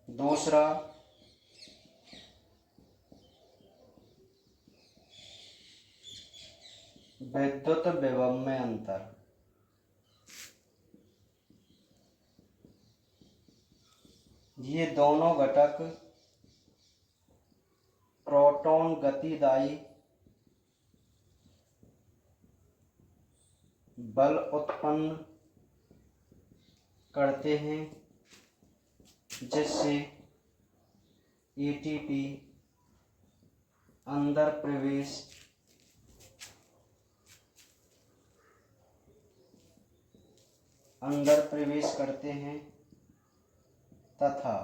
दूसरा, विद्युत विभव में अंतर। ये दोनों घटक प्रोटॉन गतिदायी बल उत्पन्न करते हैं, जिससे एटीपी अंदर प्रवेश करते हैं तथा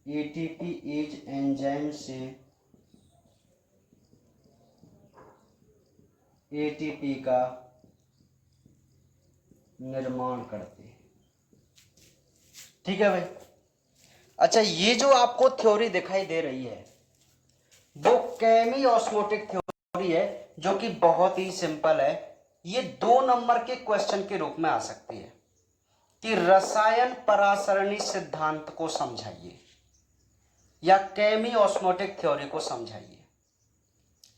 एटीपी एज एंजाइम से एटीपी का निर्माण करते हैं। ठीक है भाई। अच्छा, ये जो आपको थ्योरी दिखाई दे रही है वो केमी ऑस्मोटिक थ्योरी है, जो कि बहुत ही सिंपल है। ये 2 नंबर के क्वेश्चन के रूप में आ सकती है कि रसायन परासरणी सिद्धांत को समझाइए या केमी ऑस्मोटिक थ्योरी को समझाइए।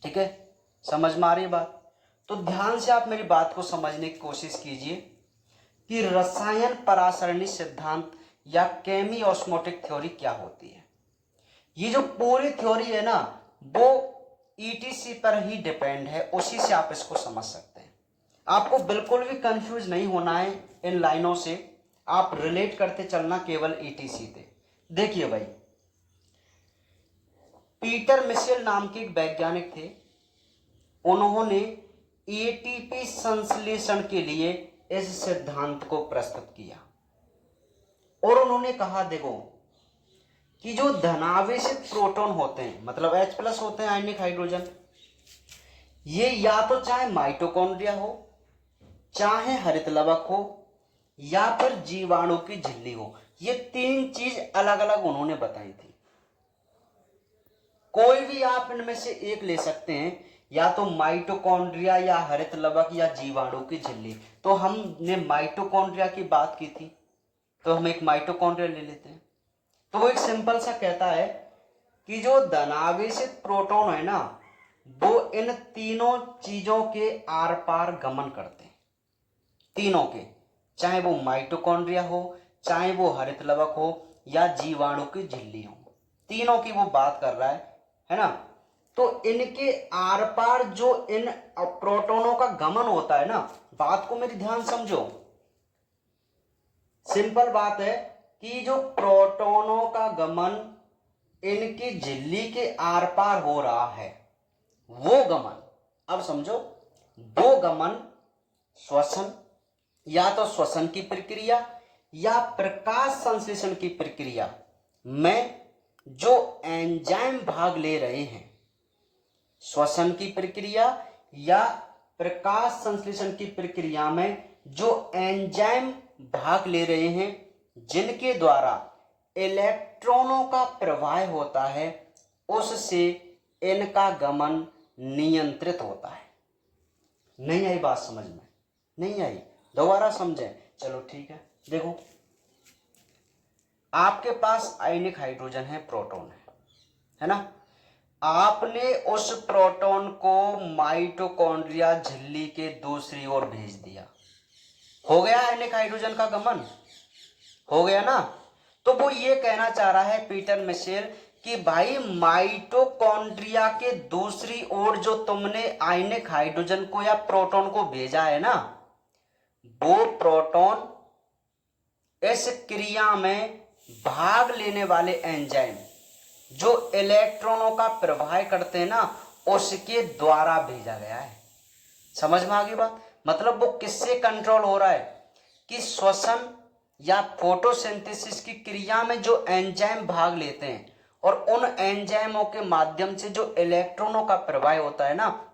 ठीक है, समझ में आ रही बात? तो ध्यान से आप मेरी बात को समझने की कोशिश कीजिए कि रसायन परासरणी सिद्धांत या केमी ऑस्मोटिक थ्योरी क्या होती है। ये जो पूरी थ्योरी है ना, वो ईटीसी पर ही डिपेंड है, उसी से आप इसको समझ सकते हैं। आपको बिल्कुल भी कंफ्यूज नहीं होना है इन लाइनों से, आप रिलेट करते चलना केवल ईटीसी पे। देखिए भाई, पीटर मिशेल नाम के एक वैज्ञानिक थे। उन्होंने एटीपी संश्लेषण के लिए इस सिद्धांत को प्रस्तुत किया और उन्होंने कहा, देखो कि जो धनावेशित प्रोटॉन होते हैं, मतलब H+ होते हैं आयनिक हाइड्रोजन, ये या तो चाहे माइटोकॉन्ड्रिया हो, चाहे हरित लवक हो, या फिर जीवाणु की झिल्ली हो। ये 3 चीज अलग अलग उन्होंने बताई थी। कोई भी आप इनमें से एक ले सकते हैं, या तो माइटोकॉन्ड्रिया या हरित लवक या जीवाणु की झिल्ली। तो हमने माइटोकॉन्ड्रिया की बात की थी, तो हम एक माइटोकॉन्ड्रिया ले लेते हैं। तो वो एक सिंपल सा कहता है कि जो धनावेशित प्रोटॉन है ना, वो इन तीनों चीजों के आर पार गमन करते हैं। तीनों के, चाहे वो माइटोकॉन्ड्रिया हो, चाहे वो हरित लवक हो, या जीवाणु की झिल्ली हो, तीनों की वो बात कर रहा है ना। तो इनके आर पार जो इन प्रोटोनों का गमन होता है ना, बात को मेरी ध्यान समझो, सिंपल बात है कि जो प्रोटोनों का गमन इनकी झिल्ली के आर पार हो रहा है, वो गमन, अब समझो, वो गमन श्वसन, या तो श्वसन की प्रक्रिया या प्रकाश संश्लेषण की प्रक्रिया में जो एंजाइम भाग ले रहे हैं, श्वसन की प्रक्रिया या प्रकाश संश्लेषण की प्रक्रिया में जो एंजाइम भाग ले रहे हैं, जिनके द्वारा इलेक्ट्रॉनों का प्रवाह होता है, उससे इनका गमन नियंत्रित होता है। नहीं आई बात समझ में? नहीं आई? दोबारा समझें। चलो ठीक है, देखो आपके पास आयनिक हाइड्रोजन है, प्रोटॉन है ना, आपने उस प्रोटॉन को माइटोकॉन्ड्रिया झिल्ली के दूसरी ओर भेज दिया, हो गया आयनिक हाइड्रोजन का गमन, हो गया ना। तो वो ये कहना चाह रहा है पीटर मिशेल कि भाई माइटोकॉन्ड्रिया के दूसरी ओर जो तुमने आयनिक हाइड्रोजन को या प्रोटॉन को भेजा है ना, वो प्रोटॉन इस क्रिया में भाग लेने वाले एंजाइम जो इलेक्ट्रॉनों का प्रवाह करते हैं ना, उसके द्वारा भेजा गया है। समझ में आ गई बात? मतलब वो किससे कंट्रोल हो रहा है कि श्वसन या फोटोसिंथेसिस की क्रिया में जो एंजाइम भाग लेते हैं और उन एंजाइमों के माध्यम से जो इलेक्ट्रॉनों का प्रवाह होता है ना,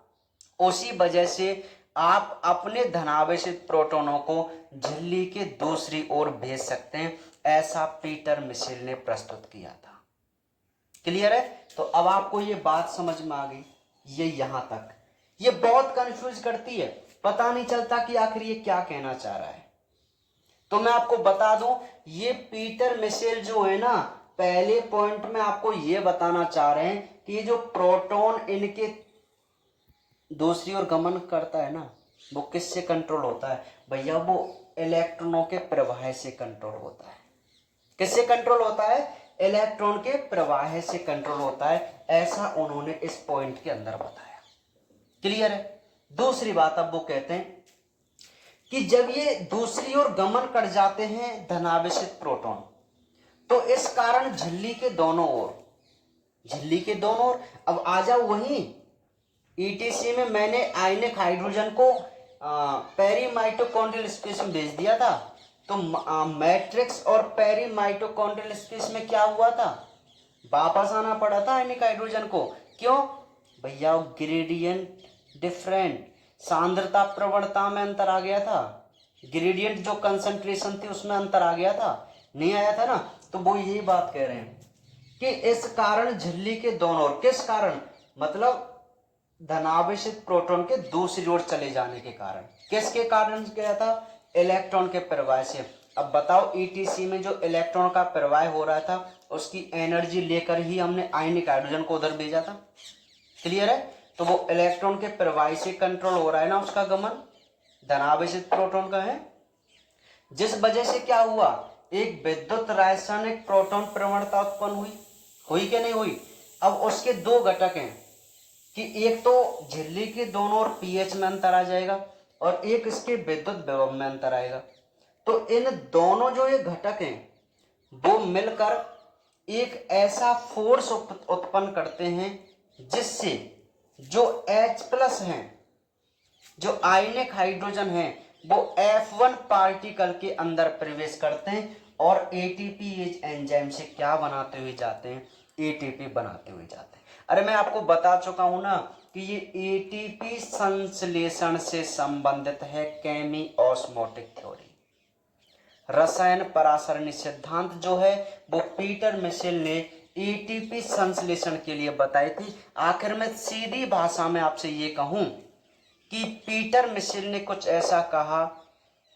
उसी वजह से आप अपने धनावेशित प्रोटॉनों को झिल्ली के दूसरी ओर भेज सकते हैं, ऐसा पीटर मिशेल ने प्रस्तुत किया था। क्लियर है? तो अब आपको ये बात समझ में आ गई। ये यहां तक, ये बहुत कंफ्यूज करती है, पता नहीं चलता कि आखिर ये क्या कहना चाह रहा है। तो मैं आपको बता दूं, ये पीटर मिशेल जो है ना, पहले पॉइंट में आपको ये बताना चाह रहे हैं कि ये जो प्रोटॉन इनके दूसरी ओर गमन करता है ना, वो किससे कंट्रोल होता है भैया? वो इलेक्ट्रॉनों के प्रवाह से कंट्रोल होता है। किससे कंट्रोल होता है? इलेक्ट्रॉन के प्रवाह से कंट्रोल होता है, ऐसा उन्होंने इस पॉइंट के अंदर बताया। क्लियर है? दूसरी बात, अब वो कहते हैं कि जब ये दूसरी ओर गमन कर जाते हैं धनावेशित प्रोटॉन, तो इस कारण झिल्ली के दोनों ओर, अब आ जाओ वहीं ईटीसी में मैंने आयनिक हाइड्रोजन को पेरीमाइटोकॉन्ड्रियल स्पेस में भेज दिया था, तो मैट्रिक्स और पेरीमाइटोकॉन्ड्रियल स्पेस में क्या हुआ था? वापस आना पड़ा था आयनिक हाइड्रोजन को। क्यों भैया? ग्रेडियंट डिफरेंट, सांद्रता प्रवणता में अंतर आ गया था, ग्रेडियंट जो कंसंट्रेशन थी उसमें अंतर आ गया था, नहीं आया था ना। तो वो यही बात कह रहे हैं कि इस कारण झिल्ली के दोनों ओर, किस कारण? मतलब धनावेशित प्रोटॉन के दूसरी ओर चले जाने के कारण। किसके कारण गया था? इलेक्ट्रॉन के प्रवाह से। अब बताओ, ईटीसी में जो इलेक्ट्रॉन का प्रवाह हो रहा था, उसकी एनर्जी लेकर ही हमने आयनिक हाइड्रोजन को उधर भेजा था। क्लियर है? तो वो इलेक्ट्रॉन के प्रवाह से कंट्रोल हो रहा है ना, उसका गमन धनावेशित प्रोटॉन का है, जिस वजह से क्या हुआ? एक विद्युत रासायनिक प्रोटॉन प्रवणता उत्पन्न हुई कि नहीं हुई? अब उसके दो घटक हैं कि एक तो झिल्ली के दोनों ओर पीएच में अंतर आ जाएगा और एक इसके विद्युत विभव में अंतर आएगा। तो इन दोनों जो ये घटक हैं, वो मिलकर एक ऐसा फोर्स उत्पन्न करते हैं जिससे जो H+ हैं, जो आयनिक हाइड्रोजन हैं, वो F1 पार्टिकल के अंदर प्रवेश करते हैं और एटीपी एंजाइम से क्या बनाते हुए जाते हैं? एटीपी बनाते हुए जाते हैं। अरे मैं आपको बता चुका हूं ना कि ये एटीपी संश्लेषण से संबंधित है, केमी ऑस्मोटिक थ्योरी, रसायन परासरणी सिद्धांत जो है वो पीटर मिशेल ने एटीपी संश्लेषण के लिए बताई थी। आखिर में सीधी भाषा में आपसे ये कहूं कि पीटर मिशेल ने कुछ ऐसा कहा,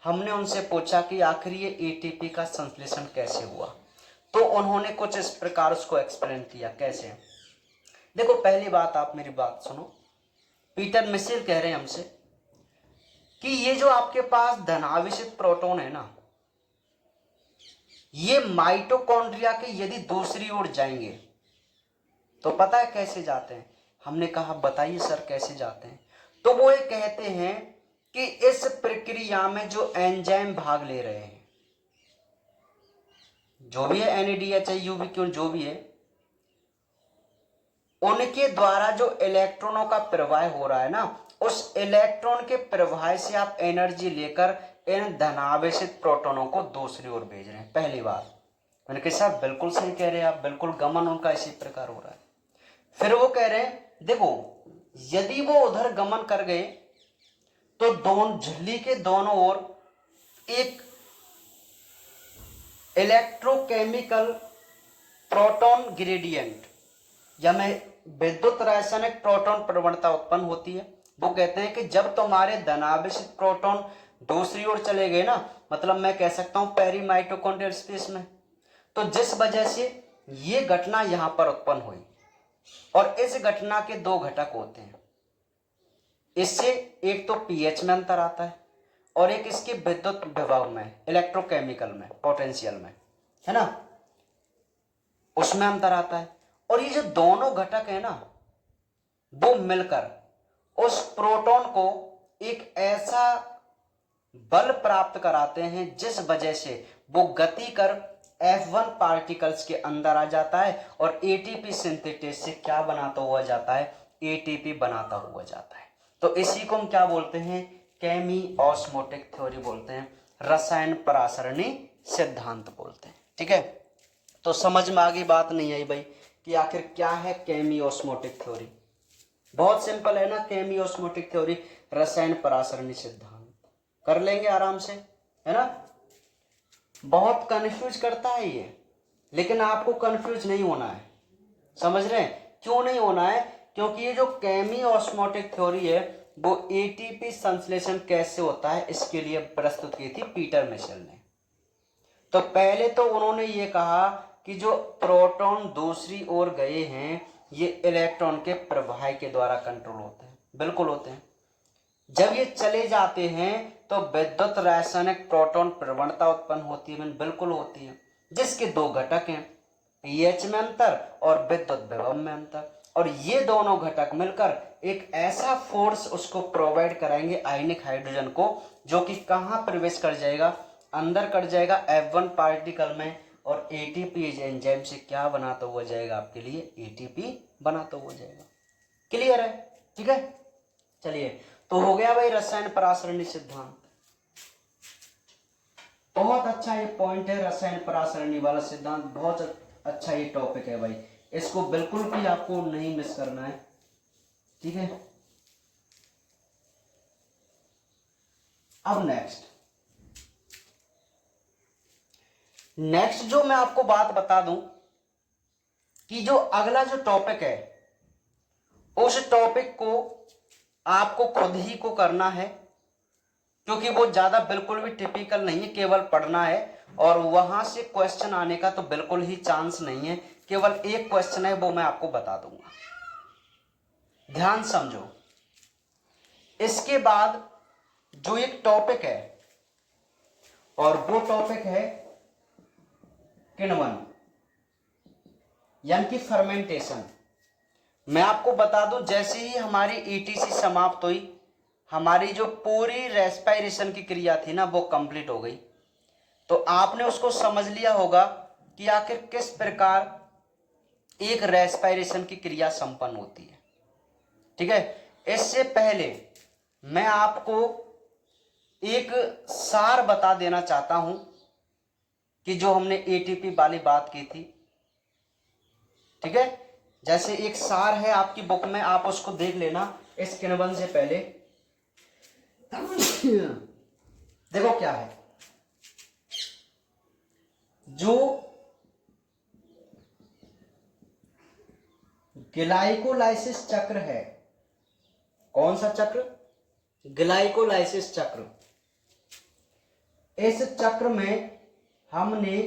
हमने उनसे पूछा कि आखिर ये एटीपी का संश्लेषण कैसे हुआ, तो उन्होंने कुछ इस प्रकार उसको एक्सप्लेन किया। कैसे? देखो, पहली बात, आप मेरी बात सुनो। पीटर मिशेल कह रहे हैं हमसे कि ये जो आपके पास धनावेशित प्रोटॉन है ना, ये माइटोकॉन्ड्रिया के यदि दूसरी ओर जाएंगे तो पता है कैसे जाते हैं? हमने कहा बताइए सर कैसे जाते हैं। तो वो ये कहते हैं कि इस प्रक्रिया में जो एंजाइम भाग ले रहे हैं, जो भी है NADH यूबिक्यूल जो भी है, उनके द्वारा जो इलेक्ट्रॉनों का प्रवाह हो रहा है ना, उस इलेक्ट्रॉन के प्रवाह से आप एनर्जी लेकर इन धनावेशित प्रोटॉनों को दूसरी ओर भेज रहे हैं। पहली बार मैंने कहा साहब बिल्कुल सही कह रहे हैं आप, बिल्कुल गमन उनका इसी प्रकार हो रहा है। फिर वो कह रहे हैं देखो यदि वो उधर गमन कर गए तो दोनों झिल्ली के दोनों ओर एक इलेक्ट्रोकेमिकल प्रोटॉन ग्रेडियंट या मैं विद्युत रासायनिक प्रोटॉन प्रवणता उत्पन्न होती है। वो कहते हैं कि जब तुम्हारे धनावेशित प्रोटॉन दूसरी ओर चले गए ना, मतलब मैं कह सकता हूं पेरी माइटोकॉन्ड्रियल स्पेस में, तो जिस वजह से ये घटना यहां पर उत्पन्न हुई, और इस घटना के दो घटक होते हैं। इससे एक तो pH में अंतर आता है और एक इसके विद्युत विभव में, इलेक्ट्रोकेमिकल में, पोटेंशियल में, है ना, उसमें अंतर आता है। और ये जो दोनों घटक है ना, वो मिलकर उस प्रोटॉन को एक ऐसा बल प्राप्त कराते हैं जिस वजह से वो गति कर F1 पार्टिकल्स के अंदर आ जाता है और ATP सिंथेसिस से क्या बनाता हुआ जाता है, ATP बनाता हुआ जाता है। तो इसी को हम क्या बोलते हैं, केमी ऑस्मोटिक थ्योरी बोलते हैं, रसायन परासरणी सिद्धांत बोलते हैं। ठीक है, तो समझ में आगे बात नहीं आई भाई कि आखिर क्या है केमी ऑस्मोटिक थ्योरी। बहुत सिंपल है ना, केमी ऑस्मोटिक थ्योरी रसायन परासरणी सिद्धांत, कर लेंगे आराम से, है ना। बहुत कंफ्यूज करता है ये, लेकिन आपको कंफ्यूज नहीं होना है, समझ रहे हैं क्यों नहीं होना है, क्योंकि ये जो केमी ऑस्मोटिक थ्योरी है वो ATP संश्लेषण कैसे होता है इसके लिए प्रस्तुत की थी पीटर मिशेल ने। तो पहले तो उन्होंने ये कहा कि जो प्रोटॉन दूसरी ओर गए हैं ये इलेक्ट्रॉन के प्रवाह के द्वारा कंट्रोल होते हैं, बिल्कुल होते हैं। जब ये चले जाते हैं तो विद्युत रासायनिक प्रोटॉन प्रवणता उत्पन्न होती है, बिल्कुल होती है, जिसके दो घटक हैं, pH में अंतर और विद्युत विभव में अंतर। और ये दोनों घटक मिलकर एक ऐसा फोर्स उसको प्रोवाइड कराएंगे आयनिक हाइड्रोजन को, जो कि कहां प्रवेश कर जाएगा, अंदर कर जाएगा F1 पार्टिकल में, और ATP एंजाइम से क्या बनाता हुआ जाएगा आपके लिए, ATP बनाता हुआ जाएगा। क्लियर है, ठीक है। चलिए, तो हो गया भाई रसायन परासरणी सिद्धांत। बहुत अच्छा ये पॉइंट है, रसायन परासरणी वाला सिद्धांत बहुत अच्छा ये टॉपिक है भाई, इसको बिल्कुल भी आपको नहीं मिस करना है, ठीक है। अब नेक्स्ट जो मैं आपको बात बता दूं कि जो अगला जो टॉपिक है उस टॉपिक को आपको खुद ही को करना है, क्योंकि वो ज्यादा बिल्कुल भी टिपिकल नहीं है, केवल पढ़ना है और वहां से क्वेश्चन आने का तो बिल्कुल ही चांस नहीं है, केवल एक क्वेश्चन है वो मैं आपको बता दूंगा, ध्यान समझो। इसके बाद जो एक टॉपिक है और वो टॉपिक है किण्वन यानी कि फर्मेंटेशन। मैं आपको बता दूं जैसे ही हमारी ETC समाप्त हुई, हमारी जो पूरी रेस्पिरेशन की क्रिया थी ना वो कंप्लीट हो गई, तो आपने उसको समझ लिया होगा कि आखिर किस प्रकार एक रेस्पिरेशन की क्रिया संपन्न होती है, ठीक है। इससे पहले मैं आपको एक सार बता देना चाहता हूं कि जो हमने ATP वाली बात की थी, ठीक है, जैसे एक सार है आपकी बुक में, आप उसको देख लेना इस किण्वन से पहले। देखो क्या है, जो ग्लाइकोलाइसिस चक्र है, कौन सा चक्र, ग्लाइकोलाइसिस चक्र, इस चक्र में हमने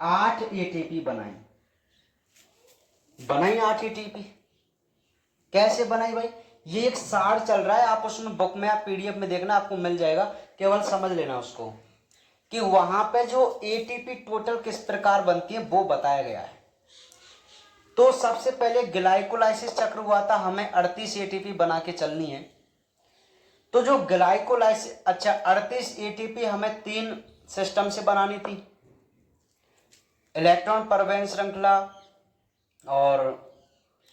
8 ATP बनाई 8 ATP। कैसे बनाई भाई, ये एक सार चल रहा है, आप उसमें बुक में, आप PDF में देखना, आपको मिल जाएगा, केवल समझ लेना उसको कि वहां पे जो ATP टोटल किस प्रकार बनती है वो बताया गया है। तो सबसे पहले ग्लाइकोलाइसिस चक्र हुआ था, हमें 38 एटीपी बना के चलनी है। तो जो ग्लाइकोलाइसिस, अच्छा 38 एटीपी हमें 3 सिस्टम से बनानी थी, इलेक्ट्रॉन परिवहन श्रृंखला और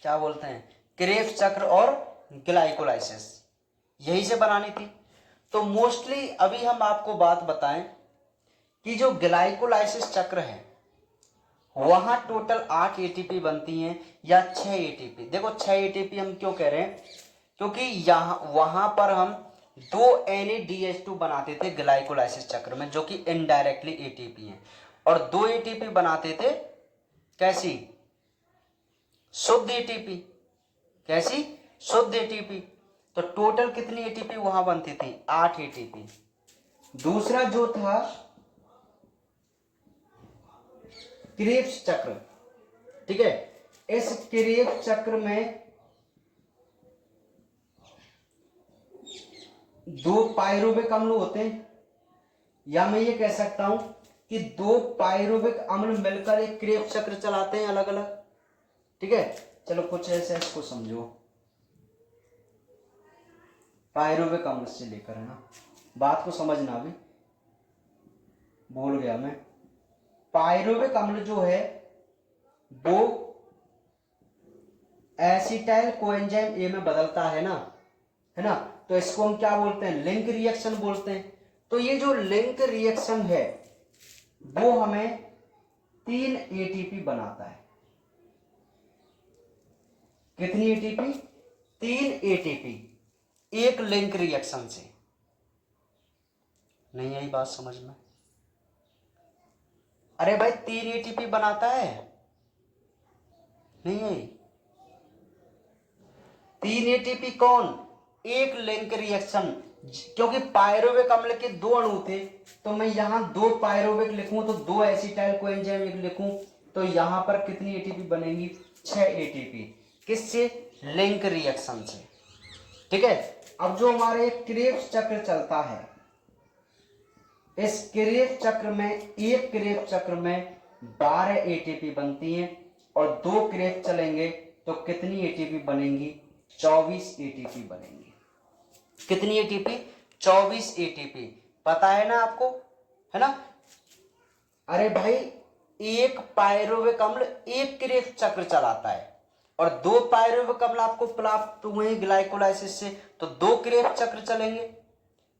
क्या बोलते हैं क्रेब्स चक्र और ग्लाइकोलाइसिस, यही से बनानी थी। तो मोस्टली अभी हम आपको बात बताएं कि जो ग्लाइकोलाइसिस चक्र है वहां टोटल 8 एटीपी बनती हैं या 6 एटीपी। देखो 6 एटीपी हम क्यों कह रहे हैं, क्योंकि यहां वहां पर हम 2 NADH2 बनाते थे ग्लाइकोलाइसिस चक्र में, जो कि इनडायरेक्टली एटीपी हैं, और 2 एटीपी बनाते थे कैसी, शुद्ध एटीपी। कैसी, शुद्ध एटीपी। तो टोटल कितनी एटीपी वहां बनती थी, 8 एटीपी। दूसरा जो था क्रेब्स चक्र, ठीक है, इस क्रेब्स चक्र में 2 पायरुविक अम्ल होते हैं, या मैं ये कह सकता हूं कि 2 पायरुविक अम्ल मिलकर एक क्रेब्स चक्र चलाते हैं अलग अलग, ठीक है। चलो कुछ ऐसे इसको समझो, पायरुविक अम्ल से लेकर, है ना, बात को समझना, अभी भूल गया मैं। पायरुविक अम्ल जो है वो एसिटाइल कोएंजाइम ए में बदलता है ना, तो इसको हम क्या बोलते हैं, लिंक रिएक्शन बोलते हैं। तो ये जो लिंक रिएक्शन है वो हमें 3 एटीपी बनाता है। कितनी एटीपी, 3 एटीपी एक लिंक रिएक्शन से। नहीं आई बात समझ में, अरे भाई 3 एटीपी बनाता है, नहीं आई। 3 एटीपी कौन, एक लिंक रिएक्शन, क्योंकि पायरुविक अम्ल के 2 अणु थे, तो मैं यहां 2 पायरुविक लिखूं तो 2 एसिटाइल कोएंजाइम लिखूं, तो यहां पर कितनी एटीपी बनेंगी, 6 एटीपी। किससे, लिंक रिएक्शन से, ठीक है। अब जो हमारे क्रेब्स चक्र चलता है, इस क्रेब्स चक्र में, एक क्रेब्स चक्र में 12 एटीपी बनती हैं, और 2 क्रेब्स चलेंगे तो कितनी एटीपी बनेंगी, 24 एटीपी बनेंगी। कितनी एटीपी, 24 एटीपी। पता है ना आपको, है ना। अरे भाई एक पायरुविक अम्ल एक क्रेब्स चक्र चलाता है, और 2 पायरुविक अम्ल आपको प्राप्त हुए ग्लाइकोलाइसिस से, तो 2 क्रेब्स चक्र चलेंगे।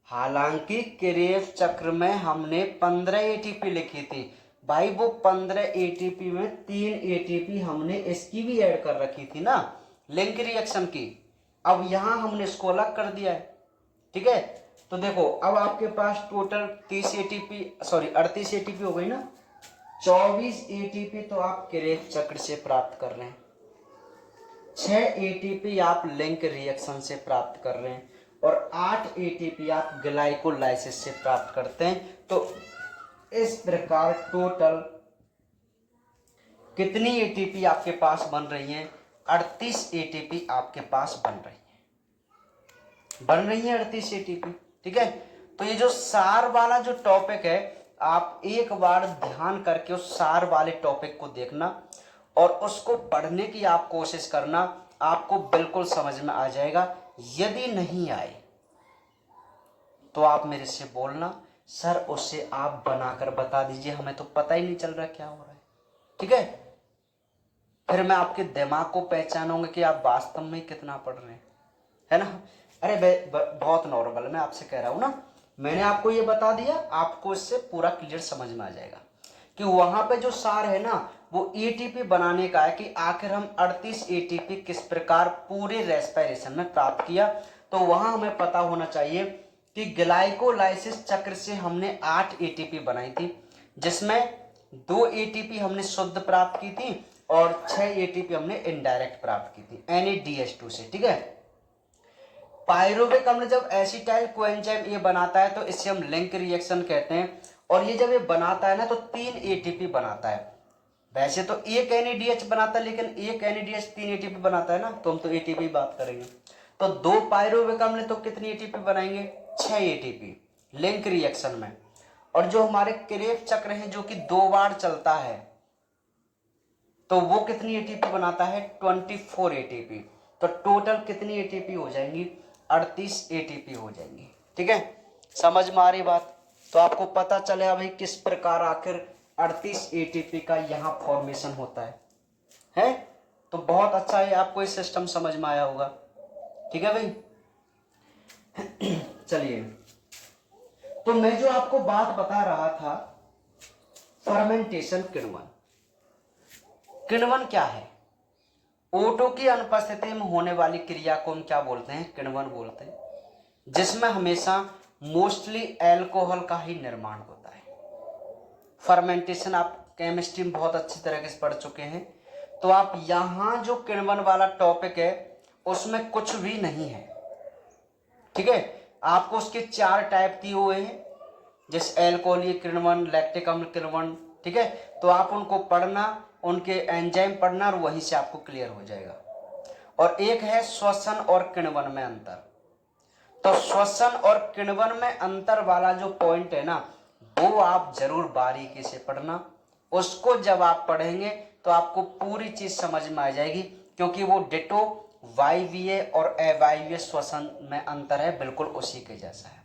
हालांकि क्रेब्स चक्र में हमने 15 एटीपी लिखी थी भाई, वो 15 एटीपी में 3 एटीपी हमने इसकी भी ऐड कर रखी थी ना, लिंक रिएक्शन की। अब यहां हमने इसको अलग कर दिया है, ठीक है। तो देखो अब आपके पास टोटल 30 एटीपी, सॉरी 38 एटीपी हो गई ना, 24 एटीपी तो आप क्रेब्स चक्र से प्राप्त कर रहे हैं, 6 एटीपी आप लिंक रिएक्शन से प्राप्त कर रहे हैं, और 8 एटीपी आप ग्लाइकोलाइसिस से प्राप्त करते हैं। तो इस प्रकार टोटल कितनी एटीपी आपके पास बन रही है, 38 एटीपी आपके पास बन रही है 38 एटीपी, ठीक है। तो ये जो सार वाला जो टॉपिक है, आप एक बार ध्यान करके उस सार वाले टॉपिक को देखना और उसको पढ़ने की आप कोशिश करना, आपको बिल्कुल समझ में आ जाएगा। यदि नहीं आए तो आप मेरे से बोलना, सर उससे आप बनाकर बता दीजिए, हमें तो पता ही नहीं चल रहा क्या हो रहा है, ठीक है। फिर मैं आपके दिमाग को पहचानूंगा कि आप वास्तव में कितना पढ़ रहे हैं, है ना। अरे बहुत नॉर्मल, मैं आपसे कह रहा हूं ना, मैंने आपको ये बता दिया, आपको इससे पूरा क्लियर समझ में आ जाएगा कि वहां पे जो सार है ना, वो एटीपी बनाने का है कि आखिर हम 38 एटीपी किस प्रकार पूरे रेस्पिरेशन में प्राप्त किया। तो वहां हमें पता होना चाहिए कि ग्लाइकोलाइसिस चक्र से हमने 8 एटीपी बनाई थी, जिसमें 2 एटीपी हमने शुद्ध प्राप्त की थी और 6 एटीपी हमने इनडायरेक्ट प्राप्त की थी NADH2 से, ठीक है। पायरुविक अम्ल जब एसिटाइल कोएंजाइम ये बनाता है तो इसे हम लिंक रिएक्शन कहते हैं, और ये जब ये बनाता है ना तो 3 एटीपी बनाता है। वैसे तो एक NADH बनाता है, लेकिन एक NADH 3 एटीपी बनाता है ना, तो हम तो एटीपी बात करेंगे। तो 2 पायरुविक अम्ल तो कितनी एटीपी बनाएंगे, 6 एटीपी लिंक रिएक्शन में। और जो हमारे क्रेब्स चक्र है जो कि 2 बार चलता है, तो वो कितनी एटीपी बनाता है, 24 एटीपी। तो टोटल कितनी एटीपी हो जाएंगी, 38 एटीपी हो जाएंगी। ठीक है, समझ में आ रही बात। तो आपको पता चले भाई किस प्रकार आखिर 38 एटीपी का यहाँ फॉर्मेशन होता है। तो बहुत अच्छा है, आपको ये सिस्टम समझ में आया होगा। ठीक है भाई। चलिए, तो मैं जो आपको बात बता रहा था, फर्मेंटेशन किण्वन। किण्वन क्या है, ओटो की अनुपस्थिति में होने वाली क्रिया को हम क्या बोलते हैं, किण्वन बोलते हैं, जिसमें हमेशा मोस्टली अल्कोहल का ही निर्माण होता है। फर्मेंटेशन आप केमिस्ट्री में बहुत अच्छी तरीके से पढ़ चुके हैं। तो आप यहां जो किण्वन वाला टॉपिक है उसमें कुछ भी नहीं है। ठीक है, आपको उसके 4 टाइप दिए हुए हैं, जैसे अल्कोहलीय किण्वन, लैक्टिक अम्ल किण्वन। ठीक है, तो आप उनको पढ़ना, उनके एंजाइम पढ़ना, और वहीं से आपको क्लियर हो जाएगा। और एक है श्वसन और किण्वन में अंतर। तो श्वसन और किण्वन में अंतर वाला जो पॉइंट है ना, वो आप जरूर बारीकी से पढ़ना। उसको जब आप पढ़ेंगे तो आपको पूरी चीज समझ में आ जाएगी, क्योंकि वो डिटो वायवीय और अवायवीय श्वसन में अंतर है, बिल्कुल उसी के जैसा है।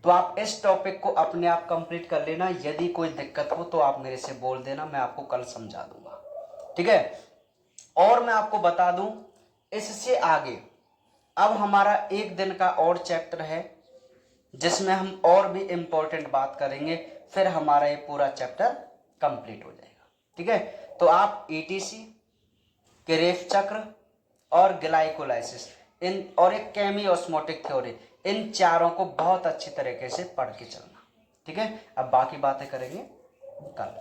तो आप इस टॉपिक को अपने आप कंप्लीट कर लेना। यदि कोई दिक्कत हो तो आप मेरे से बोल देना, मैं आपको कल समझा दूंगा। ठीक है, और मैं आपको बता दूं, इससे आगे अब हमारा एक दिन का और चैप्टर है, जिसमें हम और भी इंपॉर्टेंट बात करेंगे, फिर हमारा ये पूरा चैप्टर कंप्लीट हो जाएगा। ठीक है, तो आप ईटीसी, क्रेफ चक्र और ग्लाइकोलाइसिस, इन और एक केमी ऑस्मोटिक थ्योरी, इन चारों को बहुत अच्छी तरीके से पढ़ के चलना। ठीक है, अब बाकी बातें करेंगे कल।